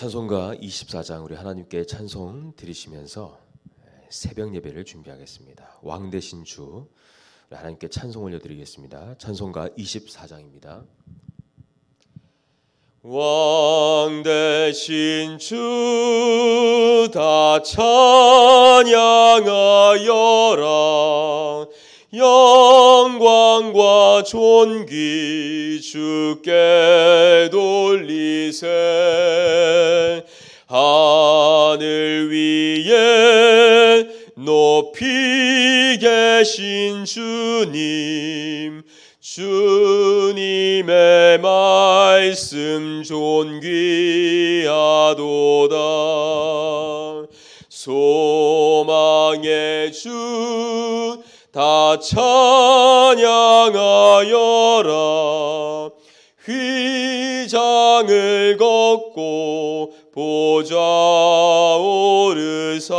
찬송가 24장 우리 하나님께 찬송 드리시면서 새벽 예배를 준비하겠습니다. 왕 되신 주 우리 하나님께 찬송 올려드리겠습니다. 찬송가 24장입니다. 왕 되신 주 다 찬양하여라. 영광과 존귀 주께 돌리세. 하늘 위에 높이 계신 주님, 주님의 말씀 존귀하도다. 소망의 주 다 찬양하여라. 휘장을 걷고 보좌 오르사.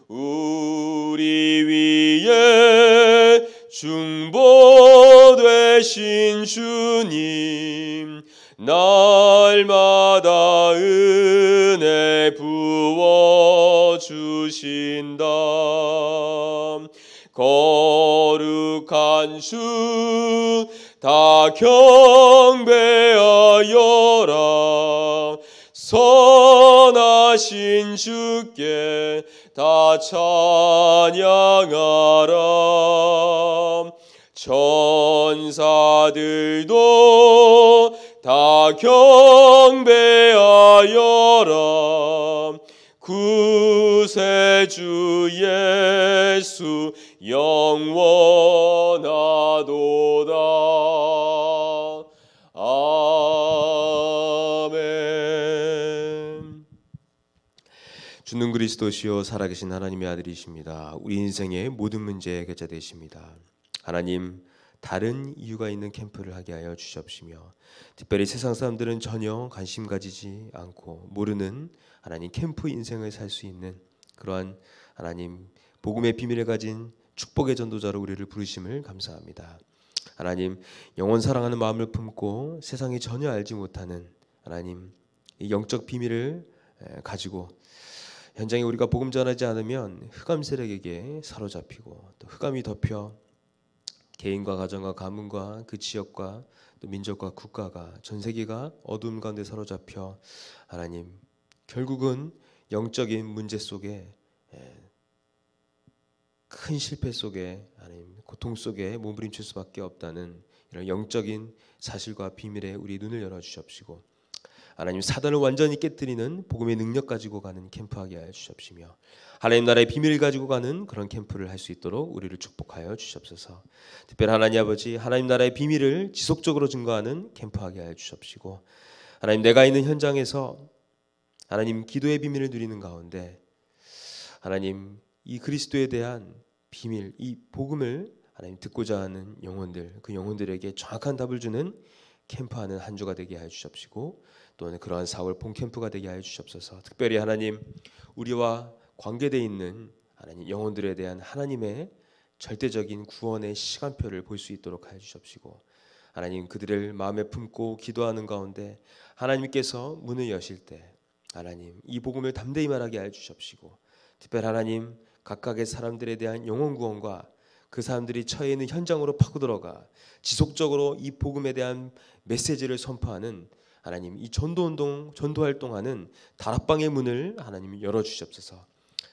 우리 위에 중보 되신 주님, 날마다 은혜 부어주신다. 거룩한 주 다 경배하여라. 선하신 주께 다 찬양하라. 천사들도 다 경배하여라. 구세주 예수 영원하도다. 아멘. 주는 그리스도시요 살아계신 하나님의 아들이십니다. 우리 인생의 모든 문제의 해결자 되십니다. 하나님, 다른 이유가 있는 캠프를 하게 하여 주시옵시며, 특별히 세상 사람들은 전혀 관심 가지지 않고 모르는 하나님 캠프 인생을 살 수 있는 그러한 하나님 복음의 비밀을 가진 축복의 전도자로 우리를 부르심을 감사합니다. 하나님, 영원 사랑하는 마음을 품고 세상이 전혀 알지 못하는 하나님 이 영적 비밀을 가지고 현장에 우리가 복음 전하지 않으면 흑암 세력에게 사로잡히고 또 흑암이 덮여 개인과 가정과 가문과 그 지역과 또 민족과 국가가 전 세계가 어두움 가운데 사로잡혀 하나님 결국은 영적인 문제 속에 큰 실패 속에 하나님 고통 속에 몸부림칠 수밖에 없다는 이런 영적인 사실과 비밀에 우리 눈을 열어 주시옵시고, 하나님 사단을 완전히 깨뜨리는 복음의 능력 가지고 가는 캠프하게 하여 주시옵시며, 하나님 나라의 비밀을 가지고 가는 그런 캠프를 할 수 있도록 우리를 축복하여 주시옵소서. 특별히 하나님 아버지, 하나님 나라의 비밀을 지속적으로 증거하는 캠프하게 하여 주시옵시고, 하나님 내가 있는 현장에서 하나님 기도의 비밀을 누리는 가운데 하나님 이 그리스도에 대한 비밀, 이 복음을 하나님 듣고자 하는 영혼들, 그 영혼들에게 정확한 답을 주는 캠프하는 한 주가 되게 하여 주시옵시고, 또는 그러한 4월 봄캠프가 되게 하여 주시옵소서. 특별히 하나님 우리와 관계되어 있는 하나님 영혼들에 대한 하나님의 절대적인 구원의 시간표를 볼 수 있도록 하여 주시옵시고, 하나님 그들을 마음에 품고 기도하는 가운데 하나님께서 문을 여실 때 하나님 이 복음을 담대히 말하게 하여 주시옵시고, 특별히 하나님 각각의 사람들에 대한 영혼 구원과 그 사람들이 처해 있는 현장으로 파고들어가 지속적으로 이 복음에 대한 메시지를 선포하는 하나님 이 전도 활동하는 다락방의 문을 하나님 열어 주시옵소서.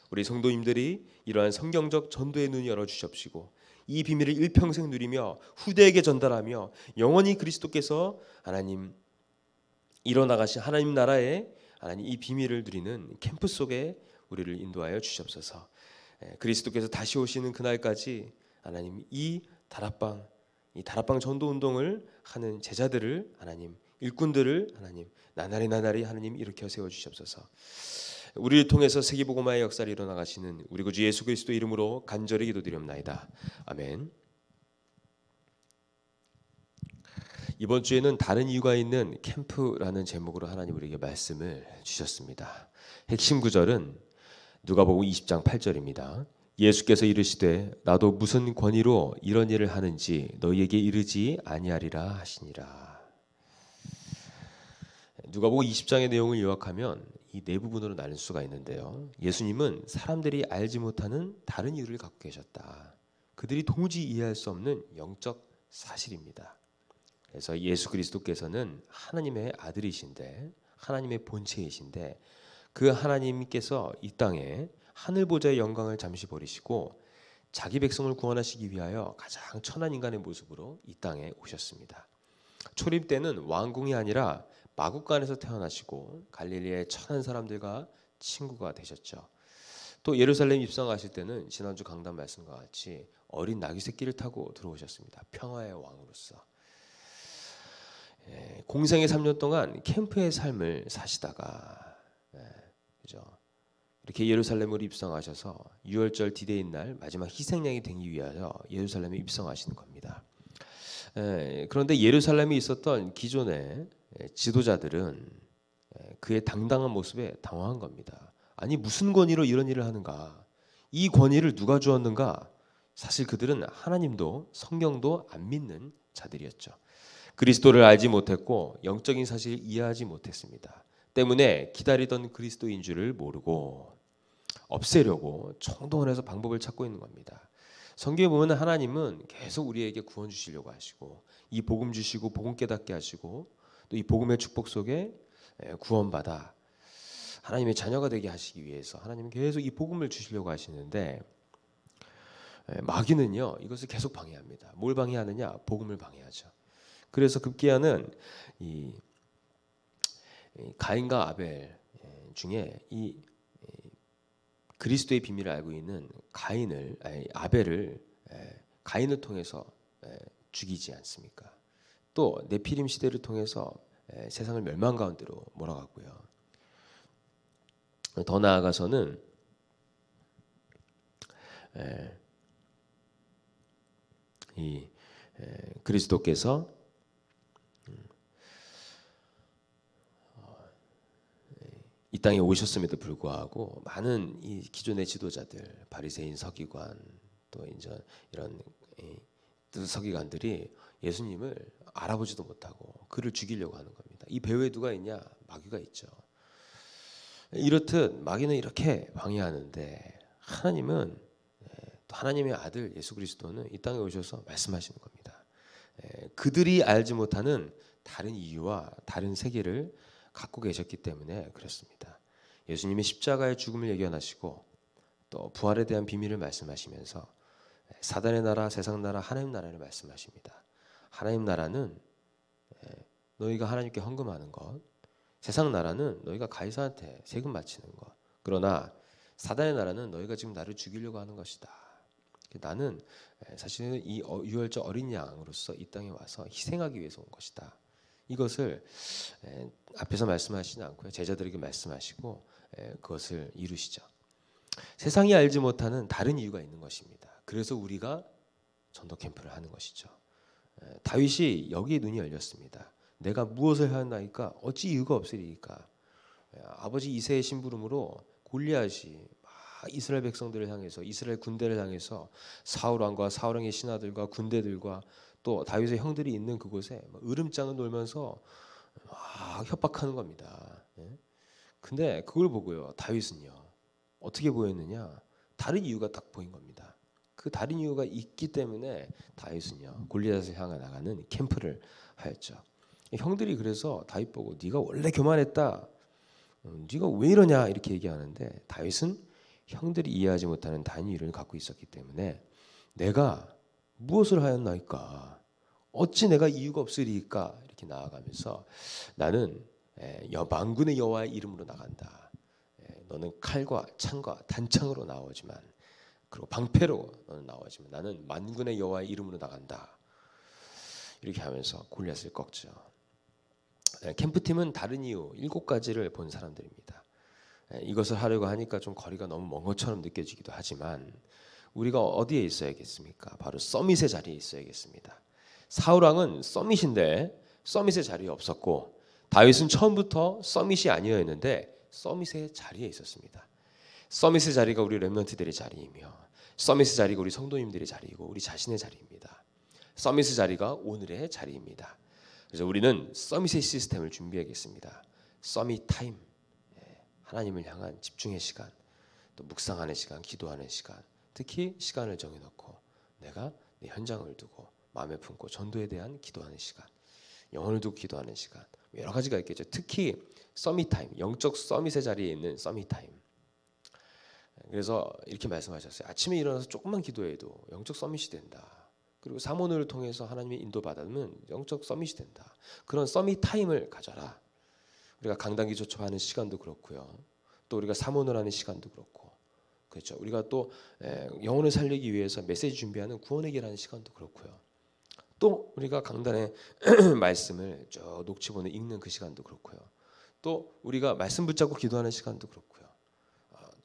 우리 성도님들이 이러한 성경적 전도의 눈을 열어 주시옵시고, 이 비밀을 일평생 누리며 후대에게 전달하며 영원히 그리스도께서 하나님 일어나가신 하나님 나라의 하나님 이 비밀을 누리는 캠프 속에 우리를 인도하여 주시옵소서. 그리스도께서 다시 오시는 그날까지 하나님 이 다락방 전도 운동을 하는 제자들을 하나님 일꾼들을 하나님 나날이 하나님 일으켜 세워 주시옵소서. 우리를 통해서 세계복음화의 역사를 일어나가시는 우리 구주 예수 그리스도 이름으로 간절히 기도드리옵나이다. 아멘. 이번 주에는 다른 이유가 있는 캠프라는 제목으로 하나님 우리에게 말씀을 주셨습니다. 핵심 구절은 누가복음 20장 8절입니다. 예수께서 이르시되 나도 무슨 권위로 이런 일을 하는지 너희에게 이르지 아니하리라 하시니라. 누가복음 20장의 내용을 요약하면 이 네 부분으로 나눌 수가 있는데요. 예수님은 사람들이 알지 못하는 다른 이유를 갖고 계셨다. 그들이 도무지 이해할 수 없는 영적 사실입니다. 그래서 예수 그리스도께서는 하나님의 아들이신데 하나님의 본체이신데 그 하나님께서 이 땅에 하늘 보좌의 영광을 잠시 버리시고 자기 백성을 구원하시기 위하여 가장 천한 인간의 모습으로 이 땅에 오셨습니다. 초림 때는 왕궁이 아니라 마국간에서 태어나시고 갈릴리의 천한 사람들과 친구가 되셨죠. 또 예루살렘 입성하실 때는 지난주 강단 말씀과 같이 어린 나귀 새끼를 타고 들어오셨습니다. 평화의 왕으로서. 공생의 3년 동안 캠프의 삶을 사시다가 그죠? 이렇게 예루살렘으로 입성하셔서 유월절 디데이인 날 마지막 희생양이 되기 위하여 예루살렘에 입성하시는 겁니다. 그런데 예루살렘에 있었던 기존의 지도자들은 그의 당당한 모습에 당황한 겁니다. 아니 무슨 권위로 이런 일을 하는가? 이 권위를 누가 주었는가? 사실 그들은 하나님도 성경도 안 믿는 자들이었죠. 그리스도를 알지 못했고 영적인 사실을 이해하지 못했습니다. 때문에 기다리던 그리스도인 줄을 모르고 없애려고 총동원해서 방법을 찾고 있는 겁니다. 성경에 보면 하나님은 계속 우리에게 구원 주시려고 하시고 이 복음 주시고 복음 깨닫게 하시고 또 이 복음의 축복 속에 구원받아 하나님의 자녀가 되게 하시기 위해서 하나님은 계속 이 복음을 주시려고 하시는데 마귀는요 이것을 계속 방해합니다. 뭘 방해하느냐? 복음을 방해하죠. 그래서 급기야는 이 가인과 아벨 중에 이 그리스도의 비밀을 알고 있는 아벨을 가인을 통해서 죽이지 않습니까? 또 네피림 시대를 통해서 세상을 멸망 가운데로 몰아갔고요. 더 나아가서는 이 그리스도께서 이 땅에 오셨음에도 불구하고 많은 이 기존의 지도자들, 바리새인, 서기관, 또 이제 이런 서기관들이 예수님을 알아보지도 못하고 그를 죽이려고 하는 겁니다. 이 배후에 누가 있냐? 마귀가 있죠. 이렇듯 마귀는 이렇게 방해하는데 하나님은 또 하나님의 아들 예수 그리스도는 이 땅에 오셔서 말씀하시는 겁니다. 그들이 알지 못하는 다른 이유와 다른 세계를 갖고 계셨기 때문에 그렇습니다. 예수님이 십자가의 죽음을 예견하시고 또 부활에 대한 비밀을 말씀하시면서 사단의 나라, 세상 나라, 하나님 나라를 말씀하십니다. 하나님 나라는 너희가 하나님께 헌금하는 것, 세상 나라는 너희가 가이사한테 세금 바치는 것. 그러나 사단의 나라는 너희가 지금 나를 죽이려고 하는 것이다. 나는 사실은 이 유월절 어린 양으로서 이 땅에 와서 희생하기 위해서 온 것이다. 이것을 앞에서 말씀하시지 않고요. 제자들에게 말씀하시고 그것을 이루시죠. 세상이 알지 못하는 다른 이유가 있는 것입니다. 그래서 우리가 전도 캠프를 하는 것이죠. 다윗이 여기에 눈이 열렸습니다. 내가 무엇을 하였나이까 어찌 이유가 없으리이까. 아버지 이새의 심부름으로 골리앗이 이스라엘 백성들을 향해서 이스라엘 군대를 향해서 사울 왕과 사울 왕의 신하들과 군대들과 또 다윗의 형들이 있는 그곳에 으름장을 놀면서 협박하는 겁니다. 근데 그걸 보고요 다윗은요 어떻게 보였느냐? 다른 이유가 딱 보인 겁니다. 그 다른 이유가 있기 때문에 다윗은요 골리앗을 향해 나가는 캠프를 하였죠. 형들이 그래서 다윗 보고 네가 원래 교만했다. 네가 왜 이러냐 이렇게 얘기하는데 다윗은 형들이 이해하지 못하는 다른 이유를 갖고 있었기 때문에 내가 무엇을 하였나이까 어찌 내가 이유가 없으리까 이렇게 나아가면서 나는 만군의 여호와의 이름으로 나간다. 너는 칼과 창과 단창으로 나오지만 그리고 방패로 너는 나오지만 나는 만군의 여호와의 이름으로 나간다. 이렇게 하면서 골리앗을 꺾죠. 캠프팀은 다른 이유 7가지를 본 사람들입니다. 이것을 하려고 하니까 좀 거리가 너무 먼 것처럼 느껴지기도 하지만 우리가 어디에 있어야겠습니까? 바로 서밋의 자리에 있어야겠습니다. 사울 왕은 서밋인데 서밋의 자리에 없었고 다윗은 처음부터 서밋이 아니었는데 서밋의 자리에 있었습니다. 서밋의 자리가 우리 렘넌트들의 자리이며 서밋의 자리가 우리 성도님들의 자리이고 우리 자신의 자리입니다. 서밋의 자리가 오늘의 자리입니다. 그래서 우리는 서밋의 시스템을 준비하겠습니다. 서밋 타임, 하나님을 향한 집중의 시간, 또 묵상하는 시간, 기도하는 시간, 특히 시간을 정해놓고 내가 내 현장을 두고 마음에 품고 전도에 대한 기도하는 시간, 영혼을 두고 기도하는 시간, 여러 가지가 있겠죠. 특히 서밋 타임, 영적 서밋의 자리에 있는 서밋 타임. 그래서 이렇게 말씀하셨어요. 아침에 일어나서 조금만 기도해도 영적 서밋이 된다. 그리고 사모를 통해서 하나님의 인도받으면 영적 서밋이 된다. 그런 서밋 타임을 가져라. 우리가 강단기 조첩하는 시간도 그렇고요. 또 우리가 사모를 하는 시간도 그렇고, 그렇죠. 우리가 또 영혼을 살리기 위해서 메시지 준비하는 구원의 길하는 시간도 그렇고요. 또 우리가 강단의 말씀을 쭉 녹취본을 읽는 그 시간도 그렇고요. 또 우리가 말씀 붙잡고 기도하는 시간도 그렇고요.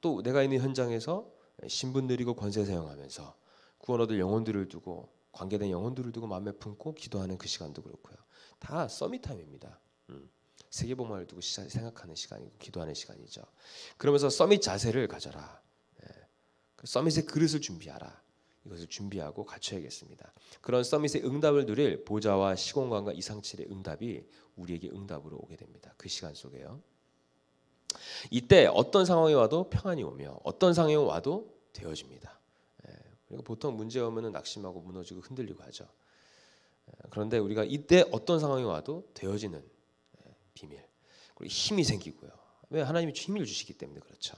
또 내가 있는 현장에서 신분 누리고 권세 사용하면서 구원 얻을 영혼들을 두고 관계된 영혼들을 두고 마음에 품고 기도하는 그 시간도 그렇고요. 다 서밋 타임입니다. 세계복음을 두고 생각하는 시간이고 기도하는 시간이죠. 그러면서 서밋 자세를 가져라. 그 서밋의 그릇을 준비하라. 이것을 준비하고 갖춰야겠습니다. 그런 서밋의 응답을 누릴 보좌와 시공간과 이상칠의 응답이 우리에게 응답으로 오게 됩니다. 그 시간 속에요. 이때 어떤 상황이 와도 평안이 오며 어떤 상황이 와도 되어집니다. 그리고 보통 문제 오면은 낙심하고 무너지고 흔들리고 하죠. 그런데 우리가 이때 어떤 상황이 와도 되어지는 비밀, 그리고 힘이 생기고요. 왜? 하나님이 힘을 주시기 때문에 그렇죠.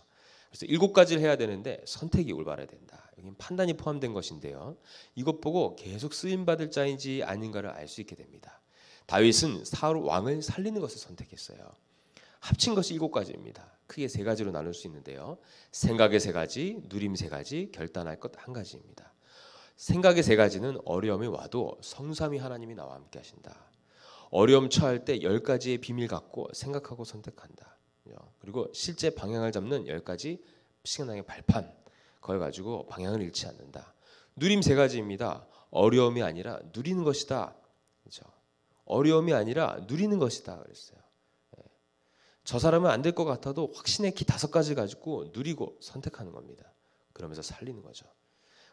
그래서 7가지를 해야 되는데 선택이 올바라야 된다. 여기 판단이 포함된 것인데요. 이것 보고 계속 쓰임 받을 자인지 아닌가를 알 수 있게 됩니다. 다윗은 사울 왕을 살리는 것을 선택했어요. 합친 것이 7가지입니다. 크게 3가지로 나눌 수 있는데요. 생각의 3가지, 누림 3가지, 결단할 것 1가지입니다. 생각의 3가지는 어려움이 와도 성삼위 하나님이 나와 함께 하신다. 어려움 처할 때 10가지의 비밀 갖고 생각하고 선택한다. 그리고 실제 방향을 잡는 10가지 신앙의 발판, 그걸 가지고 방향을 잃지 않는다. 누림 3가지입니다. 어려움이 아니라 누리는 것이다. 그렇죠? 어려움이 아니라 누리는 것이다 그랬어요. 저 사람은 안 될 것 같아도 확신의 키 5가지 가지고 누리고 선택하는 겁니다. 그러면서 살리는 거죠.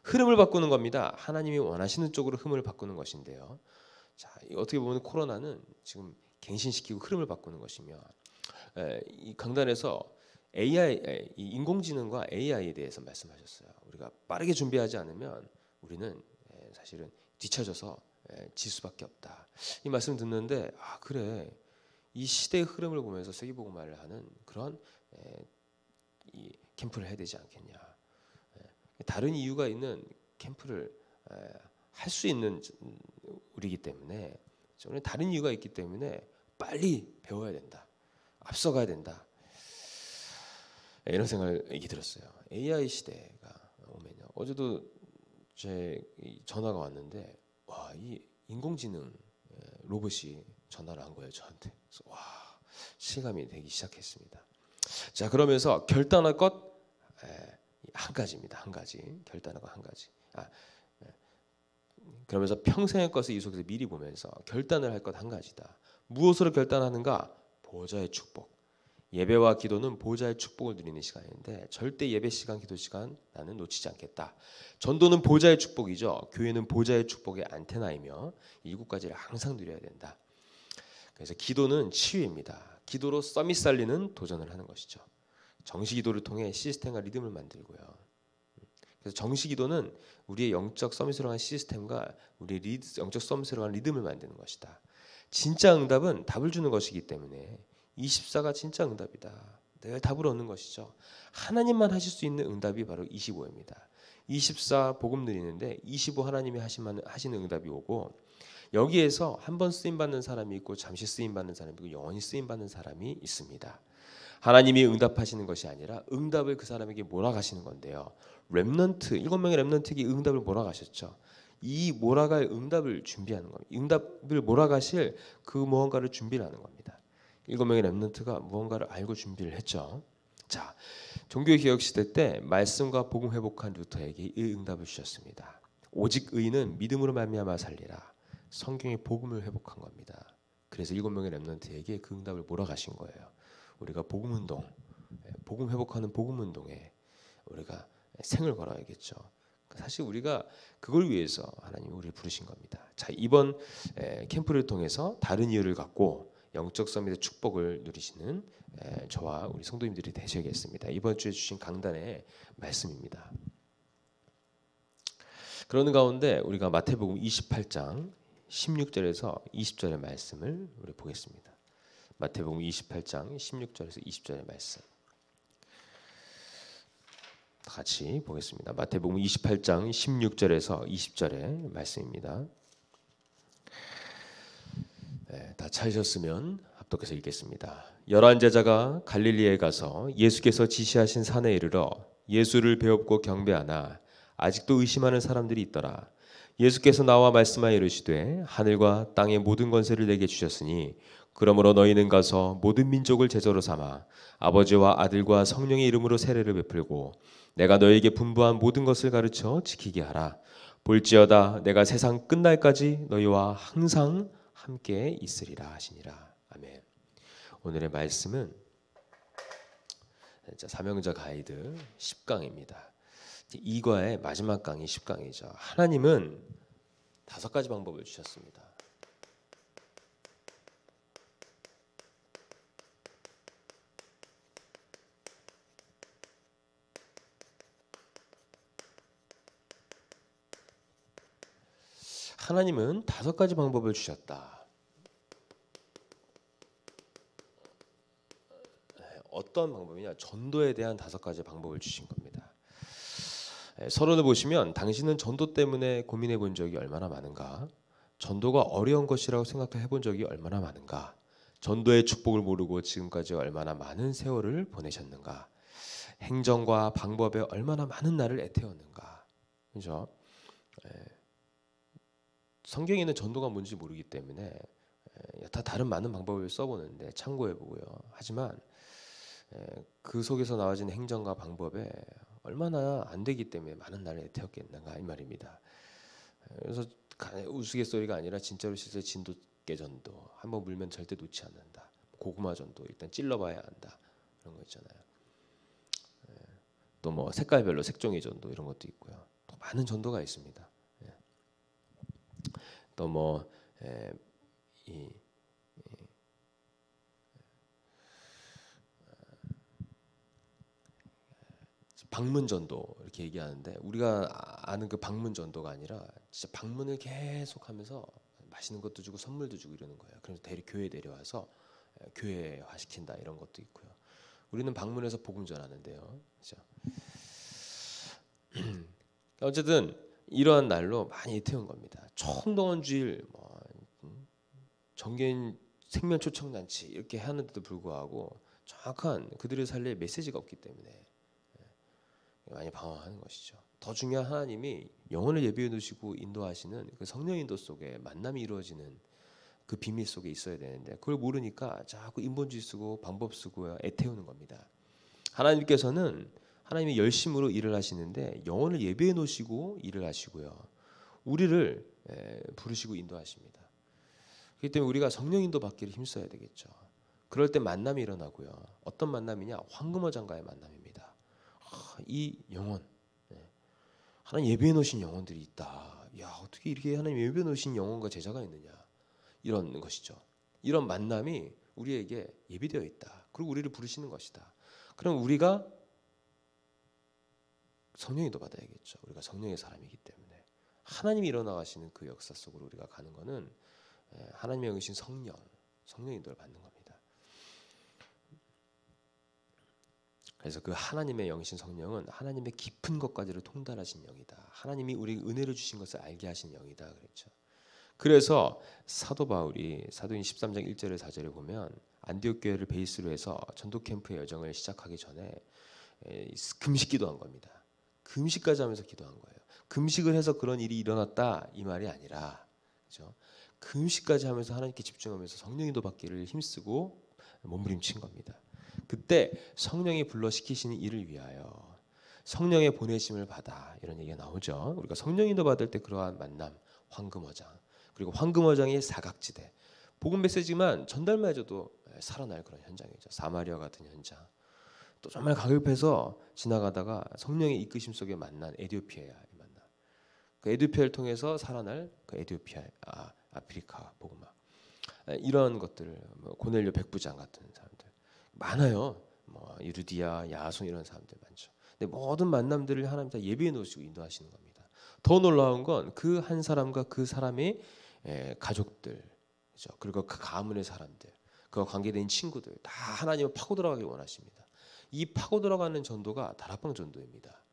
흐름을 바꾸는 겁니다. 하나님이 원하시는 쪽으로 흐름을 바꾸는 것인데요. 자, 어떻게 보면 코로나는 지금 갱신시키고 흐름을 바꾸는 것이며, 이 강단에서 AI, 이 인공지능과 AI에 대해서 말씀하셨어요. 우리가 빠르게 준비하지 않으면 우리는 사실은 뒤처져서 질 수밖에 없다. 이 말씀 듣는데 그래. 이 시대의 흐름을 보면서 세계복음화를 하는 그런 이 캠프를 해야 되지 않겠냐. 다른 이유가 있는 캠프를 할 수 있는 우리이기 때문에, 저는 다른 이유가 있기 때문에 빨리 배워야 된다. 앞서가야 된다. 이런 생각이 들었어요. AI 시대가 오면요. 어제도 제 전화가 왔는데 이 인공지능 로봇이 전화를 한 거예요, 저한테. 그래서 실감이 되기 시작했습니다. 자, 그러면서 결단할 것 1가지입니다. 1가지. 결단할 것 1가지. 그러면서 평생의 것을 이 속에서 미리 보면서 결단을 할 것 1가지다. 무엇으로 결단하는가? 보좌의 축복. 예배와 기도는 보좌의 축복을 누리는 시간인데 절대 예배 시간, 기도 시간 나는 놓치지 않겠다. 전도는 보좌의 축복이죠. 교회는 보좌의 축복의 안테나이며 이 7가지를 항상 누려야 된다. 그래서 기도는 치유입니다. 기도로 서밋 살리는 도전을 하는 것이죠. 정시 기도를 통해 시스템과 리듬을 만들고요. 그래서 정시 기도는 우리의 영적 서밋으로 한 시스템과 우리의 영적 서밋으로 한 리듬을 만드는 것이다. 진짜 응답은 답을 주는 것이기 때문에 24가 진짜 응답이다. 내가 답을 얻는 것이죠. 하나님만 하실 수 있는 응답이 바로 25입니다. 24 복음 누리는데 25 하나님이 하시는 응답이 오고, 여기에서 한 번 쓰임 받는 사람이 있고 잠시 쓰임 받는 사람이 있고 영원히 쓰임 받는 사람이 있습니다. 하나님이 응답하시는 것이 아니라 응답을 그 사람에게 몰아가시는 건데요. 렘넌트 7명의 렘넌트에게 응답을 몰아가셨죠. 이 몰아갈 응답을 준비하는 겁니다. 응답을 몰아가실 그 무언가를 준비를 하는 겁니다. 7명의 렘넌트가 무언가를 알고 준비를 했죠. 자, 종교개혁 시대 때 말씀과 복음 회복한 루터에게 이 응답을 주셨습니다. 오직 의인은 믿음으로 말미암아 살리라. 성경의 복음을 회복한 겁니다. 그래서 7명의 렘넌트에게 그 응답을 몰아가신 거예요. 우리가 복음운동, 복음 회복하는 복음운동에 우리가 생을 걸어야겠죠. 사실 우리가 그걸 위해서 하나님이 우리를 부르신 겁니다. 자, 이번 캠프를 통해서 다른 이유를 갖고 영적 서밋의 축복을 누리시는 저와 우리 성도님들이 되셔야겠습니다. 이번 주에 주신 강단의 말씀입니다. 그러는 가운데 우리가 마태복음 28장 16절에서 20절의 말씀을 우리 보겠습니다. 마태복음 28장 16절에서 20절의 말씀 같이 보겠습니다. 마태복음 28장 16절에서 20절의 말씀입니다. 다 찾으셨으면 합독해서 읽겠습니다. 11 제자가 갈릴리에 가서 예수께서 지시하신 산에 이르러 예수를 배웁고 경배하나 아직도 의심하는 사람들이 있더라. 예수께서 나와 말씀하여 이르시되 하늘과 땅의 모든 권세를 내게 주셨으니 그러므로 너희는 가서 모든 민족을 제자로 삼아 아버지와 아들과 성령의 이름으로 세례를 베풀고 내가 너희에게 분부한 모든 것을 가르쳐 지키게 하라. 볼지어다 내가 세상 끝날까지 너희와 항상 함께 있으리라 하시니라. 아멘. 오늘의 말씀은 사명자 가이드 10강입니다. 2과의 마지막 강이 10강이죠. 하나님은 5가지 방법을 주셨습니다. 하나님은 5가지 방법을 주셨다. 어떤 방법이냐? 전도에 대한 5가지 방법을 주신 겁니다. 서론을 보시면 당신은 전도 때문에 고민해 본 적이 얼마나 많은가? 전도가 어려운 것이라고 생각해 본 적이 얼마나 많은가? 전도의 축복을 모르고 지금까지 얼마나 많은 세월을 보내셨는가? 행정과 방법에 얼마나 많은 날을 애태웠는가? 그죠? 성경에는 전도가 뭔지 모르기 때문에 다 다른 많은 방법을 써보는데 참고해보고요. 하지만 그 속에서 나와진 행정과 방법에 얼마나 안 되기 때문에 많은 날을 애태웠겠는가 이 말입니다. 그래서 우스갯소리가 아니라 진짜로 실제 진돗개 전도 한번 물면 절대 놓지 않는다. 고구마 전도 일단 찔러봐야 한다. 그런 거 있잖아요. 또 뭐 색깔별로 색종이 전도 이런 것도 있고요. 또 많은 전도가 있습니다. 또 뭐 방문 전도 이렇게 얘기하는데 우리가 아는 그 방문 전도가 아니라 진짜 방문을 계속하면서 맛있는 것도 주고 선물도 주고 이러는 거예요. 그래서 교회에 내려와서 교회화 시킨다 이런 것도 있고요. 우리는 방문해서 복음 전하는데요. 그렇죠? 어쨌든 이러한 날로 많이 태운 겁니다. 총동원주일, 정개인 생명 초청 잔치 이렇게 하는데도 불구하고 정확한 그들의 삶에 메시지가 없기 때문에 많이 방황하는 것이죠. 더 중요한 하나님이 영혼을 예비해 두시고 인도하시는 그 성령 인도 속에 만남이 이루어지는 그 비밀 속에 있어야 되는데 그걸 모르니까 자꾸 인본주의 쓰고 방법 쓰고 애태우는 겁니다. 하나님께서는 하나님이 열심으로 일을 하시는데 영혼을 예비해 놓으시고 일을 하시고요. 우리를 부르시고 인도하십니다. 그렇기 때문에 우리가 성령 인도 받기를 힘써야 되겠죠. 그럴 때 만남이 일어나고요. 어떤 만남이냐? 황금어장과의 만남입니다. 이 영혼, 하나님 예비해 놓으신 영혼들이 있다. 야, 어떻게 이렇게 하나님 예비해 놓으신 영혼과 제자가 있느냐? 이런 것이죠. 이런 만남이 우리에게 예비되어 있다. 그리고 우리를 부르시는 것이다. 그럼 우리가 성령인도 받아야겠죠. 우리가 성령의 사람이기 때문에 하나님이 일어나가시는 그 역사 속으로 우리가 가는 것은 하나님의 영이신 성령 인도를 받는 겁니다. 그래서 그 하나님의 영이신 성령은 하나님의 깊은 것까지를 통달하신 영이다. 하나님이 우리에게 은혜를 주신 것을 알게 하신 영이다. 그랬죠. 그래서 사도 바울이 사도행 13장 1절에 4절에 보면 안디옥 교회를 베이스로 해서 전도 캠프의 여정을 시작하기 전에 금식 기도한 겁니다. 금식까지 하면서 기도한 거예요. 금식을 해서 그런 일이 일어났다 이 말이 아니라, 그렇죠? 금식까지 하면서 하나님께 집중하면서 성령인도 받기를 힘쓰고 몸부림친 겁니다. 그때 성령이 불러 시키시는 일을 위하여 성령의 보내심을 받아 이런 얘기가 나오죠. 우리가 성령인도 받을 때 그러한 만남, 황금어장, 그리고 황금어장의 사각지대, 복음 메시지만 전달마저도 살아날 그런 현장이죠. 사마리아 같은 현장. 또 정말 가급해서 지나가다가 성령의 이끄심 속에 만난 에티오피아의 만남. 그 에티오피아를 통해서 살아날 그 에티오피아, 아프리카 복음화. 이런 것들, 뭐 고넬료 백부장 같은 사람들 많아요. 뭐 이르디아, 야손 이런 사람들 많죠. 근데 모든 만남들을 하나님 다 예비해 놓으시고 인도하시는 겁니다. 더 놀라운 건 그 한 사람과 그 사람의 가족들, 그죠? 그리고 그 가문의 사람들, 그와 관계된 친구들 다 하나님을 파고 들어가길 원하십니다. 이 파고 들어가는 전도가 다락방 전도입니다.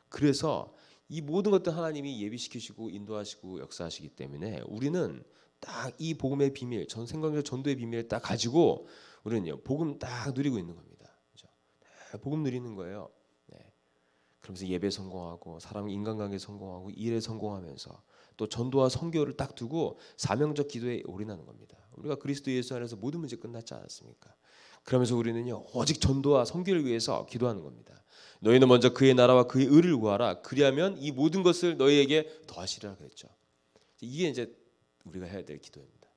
그래서 이 모든 것들 하나님이 예비시키시고 인도하시고 역사하시기 때문에 우리는 딱 이 복음의 비밀, 전 생명적 전도의 비밀을 딱 가지고 우리는요 복음 딱 누리고 있는 겁니다. 그죠? 복음 누리는 거예요. 네. 그러면서 예배 성공하고 사람 인간관계 성공하고 일에 성공하면서 또 전도와 선교를 딱 두고 사명적 기도에 올인하는 겁니다. 우리가 그리스도 예수 안에서 모든 문제 끝났지 않았습니까? 그러면서 우리는요 오직 전도와 선교를 위해서 기도하는 겁니다. 너희는 먼저 그의 나라와 그의 의를 구하라. 그리하면 이 모든 것을 너희에게 더하시리라 그랬죠. 이게 이제 우리가 해야 될 기도입니다.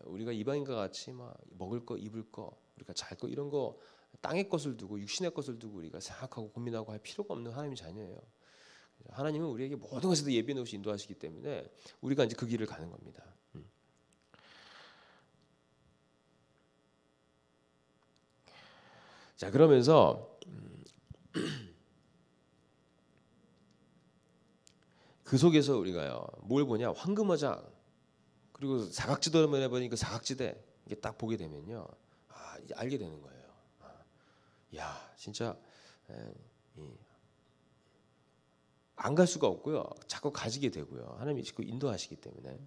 우리가 이방인과 같이 막 먹을 거, 입을 거, 우리가 잘 거 이런 거 땅의 것을 두고 육신의 것을 두고 우리가 생각하고 고민하고 할 필요가 없는 하나님의 자녀예요. 하나님은 우리에게 모든 것에도 예비해 놓으시 인도하시기 때문에 우리가 이제 그 길을 가는 겁니다. 자, 그러면서 그 속에서 우리가요 뭘 보냐 황금어장 그리고 사각지도를 해보니 그 사각지대 이게 딱 보게 되면요 알게 되는 거예요. 야 진짜 안 갈 수가 없고요. 자꾸 가지게 되고요. 하나님이 자꾸 인도하시기 때문에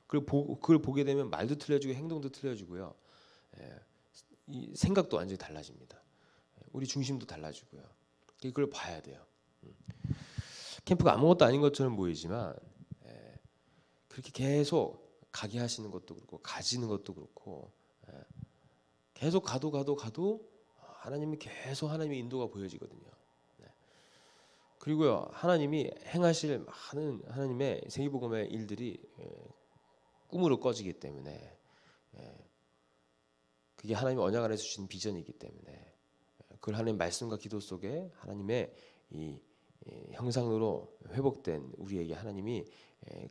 그걸 보게 되면 말도 틀려지고 행동도 틀려지고요. 이 생각도 완전히 달라집니다. 우리 중심도 달라지고요. 그걸 봐야 돼요. 캠프가 아무것도 아닌 것처럼 보이지만 그렇게 계속 가게 하시는 것도 그렇고 가지는 것도 그렇고 계속 가도 하나님이 계속 하나님의 인도가 보여지거든요. 그리고요 하나님이 행하실 많은 하나님의 세계복음의 일들이 꿈으로 꺼지기 때문에 그게 하나님의 언약 안에서 주신 비전이기 때문에 그걸 하나님 말씀과 기도 속에 하나님의 이 형상으로 회복된 우리에게 하나님이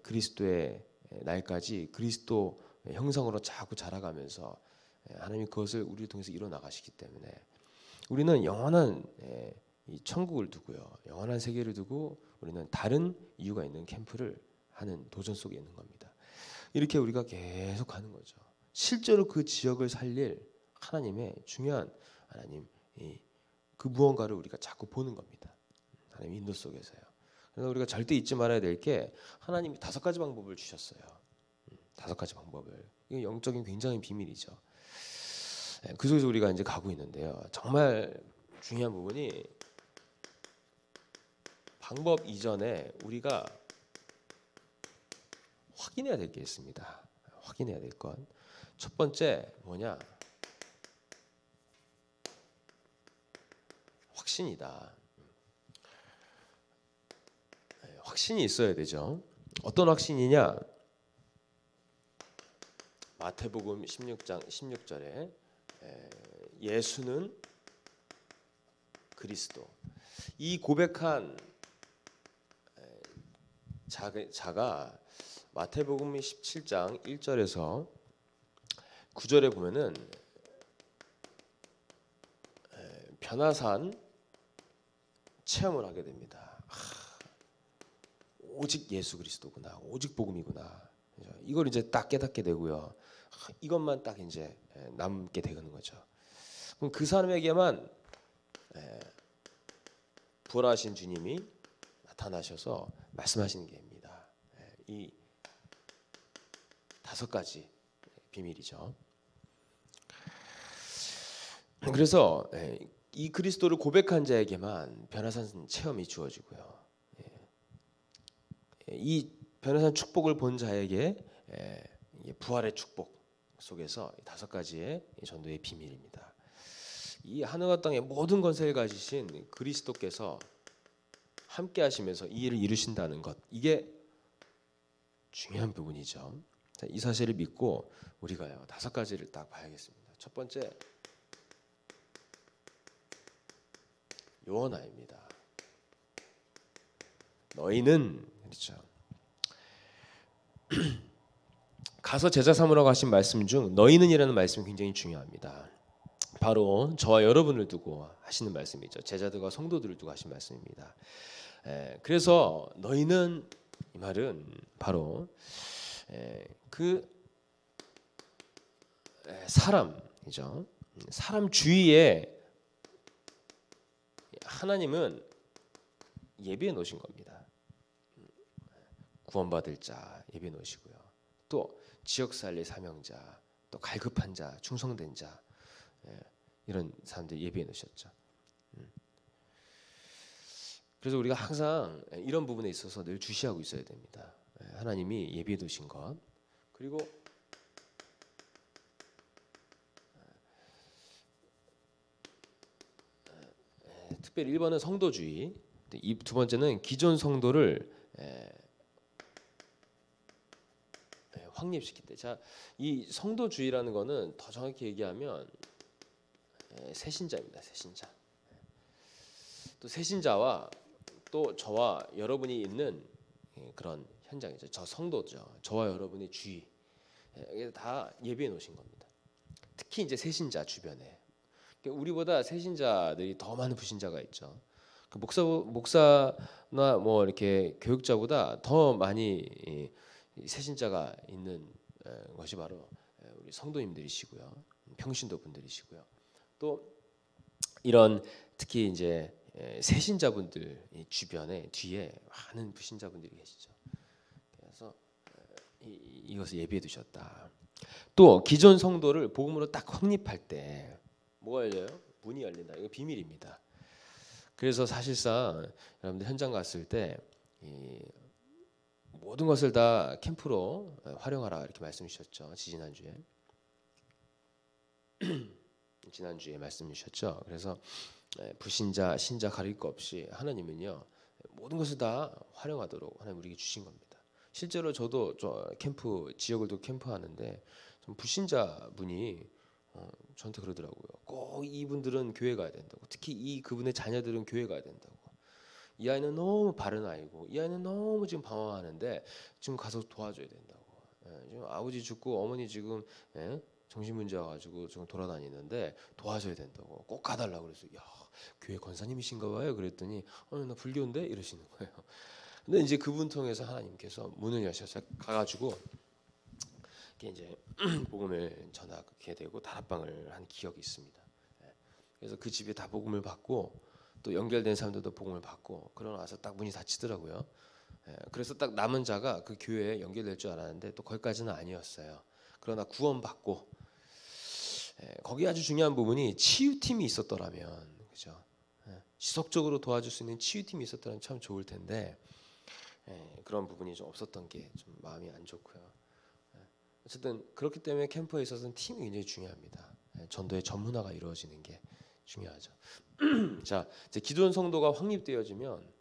그리스도의 날까지 그리스도 형상으로 자꾸 자라가면서 하나님이 그것을 우리를 통해서 이뤄 나가시기 때문에 우리는 영원한 이 천국을 두고요, 영원한 세계를 두고 우리는 다른 이유가 있는 캠프를 하는 도전 속에 있는 겁니다. 이렇게 우리가 계속 가는 거죠. 실제로 그 지역을 살릴 하나님의 중요한 하나님 그 무언가를 우리가 자꾸 보는 겁니다. 하나님 인도 속에서요. 그래서 우리가 절대 잊지 말아야 될 게 하나님이 5가지 방법을 주셨어요. 5가지 방법을. 이게 영적인 굉장히 비밀이죠. 그 속에서 우리가 이제 가고 있는데요. 정말 중요한 부분이 방법 이전에 우리가 확인해야 될 게 있습니다. 확인해야 될 건 첫 번째 뭐냐? 확신이다. 확신이 있어야 되죠. 어떤 확신이냐? 마태복음 16장 16절에 예수는 그리스도. 이 고백한 자가 마태복음 17장 1절에서 9절에 보면은 변화산 체험을 하게 됩니다. 오직 예수 그리스도구나, 오직 복음이구나. 이걸 이제 딱 깨닫게 되고요. 이것만 딱 이제 남게 되는 거죠. 그럼 그 사람에게만 부활하신 주님이 나타나셔서 말씀하시는 게입니다. 이 5가지 비밀이죠. 그래서 이 그리스도를 고백한 자에게만 변화산 체험이 주어지고요. 이 변화산 축복을 본 자에게 부활의 축복 속에서 5가지의 전도의 비밀입니다. 이 하늘과 땅의 모든 권세를 가지신 그리스도께서 함께 하시면서 이 일을 이루신다는 것, 이게 중요한 부분이죠. 이 사실을 믿고 우리가요 5가지를 딱 봐야겠습니다. 첫 번째, 요한아입니다. 너희는 그렇죠. 가서 제자 삼으라고 하신 말씀 중 너희는이라는 말씀이 굉장히 중요합니다. 바로 저와 여러분을 두고 하시는 말씀이죠. 제자들과 성도들을 두고 하신 말씀입니다. 그래서 너희는 이 말은 바로 그 사람이죠. 사람 주위에 하나님은 예비해 놓으신 겁니다. 구원받을 자 예비해 놓으시고요. 또 지역살리 사명자, 또 갈급한 자, 충성된 자, 이런 사람들 예비해 놓으셨죠. 그래서 우리가 항상 이런 부분에 있어서 늘 주시하고 있어야 됩니다. 하나님이 예비해 두신 것. 그리고 특별히 1번은 성도주의, 두 번째는 기존 성도를 확립시킬 때. 자, 이 성도주의라는 거는 더 정확히 얘기하면 새신자입니다. 새신자. 또 새신자와 또 저와 여러분이 있는 그런 현장이죠. 저 성도죠. 저와 여러분의 주위 다 예비해 놓으신 겁니다. 특히 이제 새신자 주변에 우리보다 새신자들이 더 많은 불신자가 있죠. 그 목사나 뭐 이렇게 교육자보다 더 많이 새신자가 있는 것이 바로 우리 성도님들이시고요, 평신도 분들이시고요. 또 이런 특히 이제 새신자분들 주변에 뒤에 많은 불신자분들이 계시죠. 그래서 이것을 예비해 두셨다. 또 기존 성도를 복음으로 딱 확립할 때 뭐가 열려요? 문이 열린다. 이거 비밀입니다. 그래서 사실상 여러분들 현장 갔을 때 모든 것을 다 캠프로 활용하라 이렇게 말씀 주셨죠. 지난주에 말씀 주셨죠. 그래서 불신자, 신자 가릴 거 없이 하나님은요 모든 것을 다 활용하도록 하나님 우리에게 주신 겁니다. 실제로 저도 캠프 지역을도 캠프하는데 좀 불신자 분이 저한테 그러더라고요. 꼭 이분들은 교회 가야 된다고. 특히 그분의 자녀들은 교회 가야 된다고. 이 아이는 너무 바른 아이고 이 아이는 너무 지금 방황하는데 지금 가서 도와줘야 된다고. 지금 아버지 죽고 어머니 지금 정신 문제 와가지고 지금 돌아다니는데 도와줘야 된다고. 꼭 가달라고 그래서 야 교회 권사님이신가 봐요. 그랬더니 나 불교인데 이러시는 거예요. 근데 이제 그분 통해서 하나님께서 문을 여셔서 가가지고 이제 복음을 전하게 되고 다락방을 한 기억이 있습니다. 그래서 그 집에 다 복음을 받고 또 연결된 사람들도 복음을 받고 그러고 나서 딱 문이 닫히더라고요. 그래서 딱 남은 자가 그 교회에 연결될 줄 알았는데 또 거기까지는 아니었어요. 그러나 구원받고 거기 아주 중요한 부분이 치유팀이 있었더라면, 그죠? 지속적으로 도와줄 수 있는 치유팀이 있었더라면 참 좋을 텐데 그런 부분이 좀 없었던 게 좀 마음이 안 좋고요. 어쨌든 그렇기 때문에 캠프에 있어서는 팀이 굉장히 중요합니다. 전도의 전문화가 이루어지는 게 중요하죠. 자, 이제 기존 성도가 확립되어지면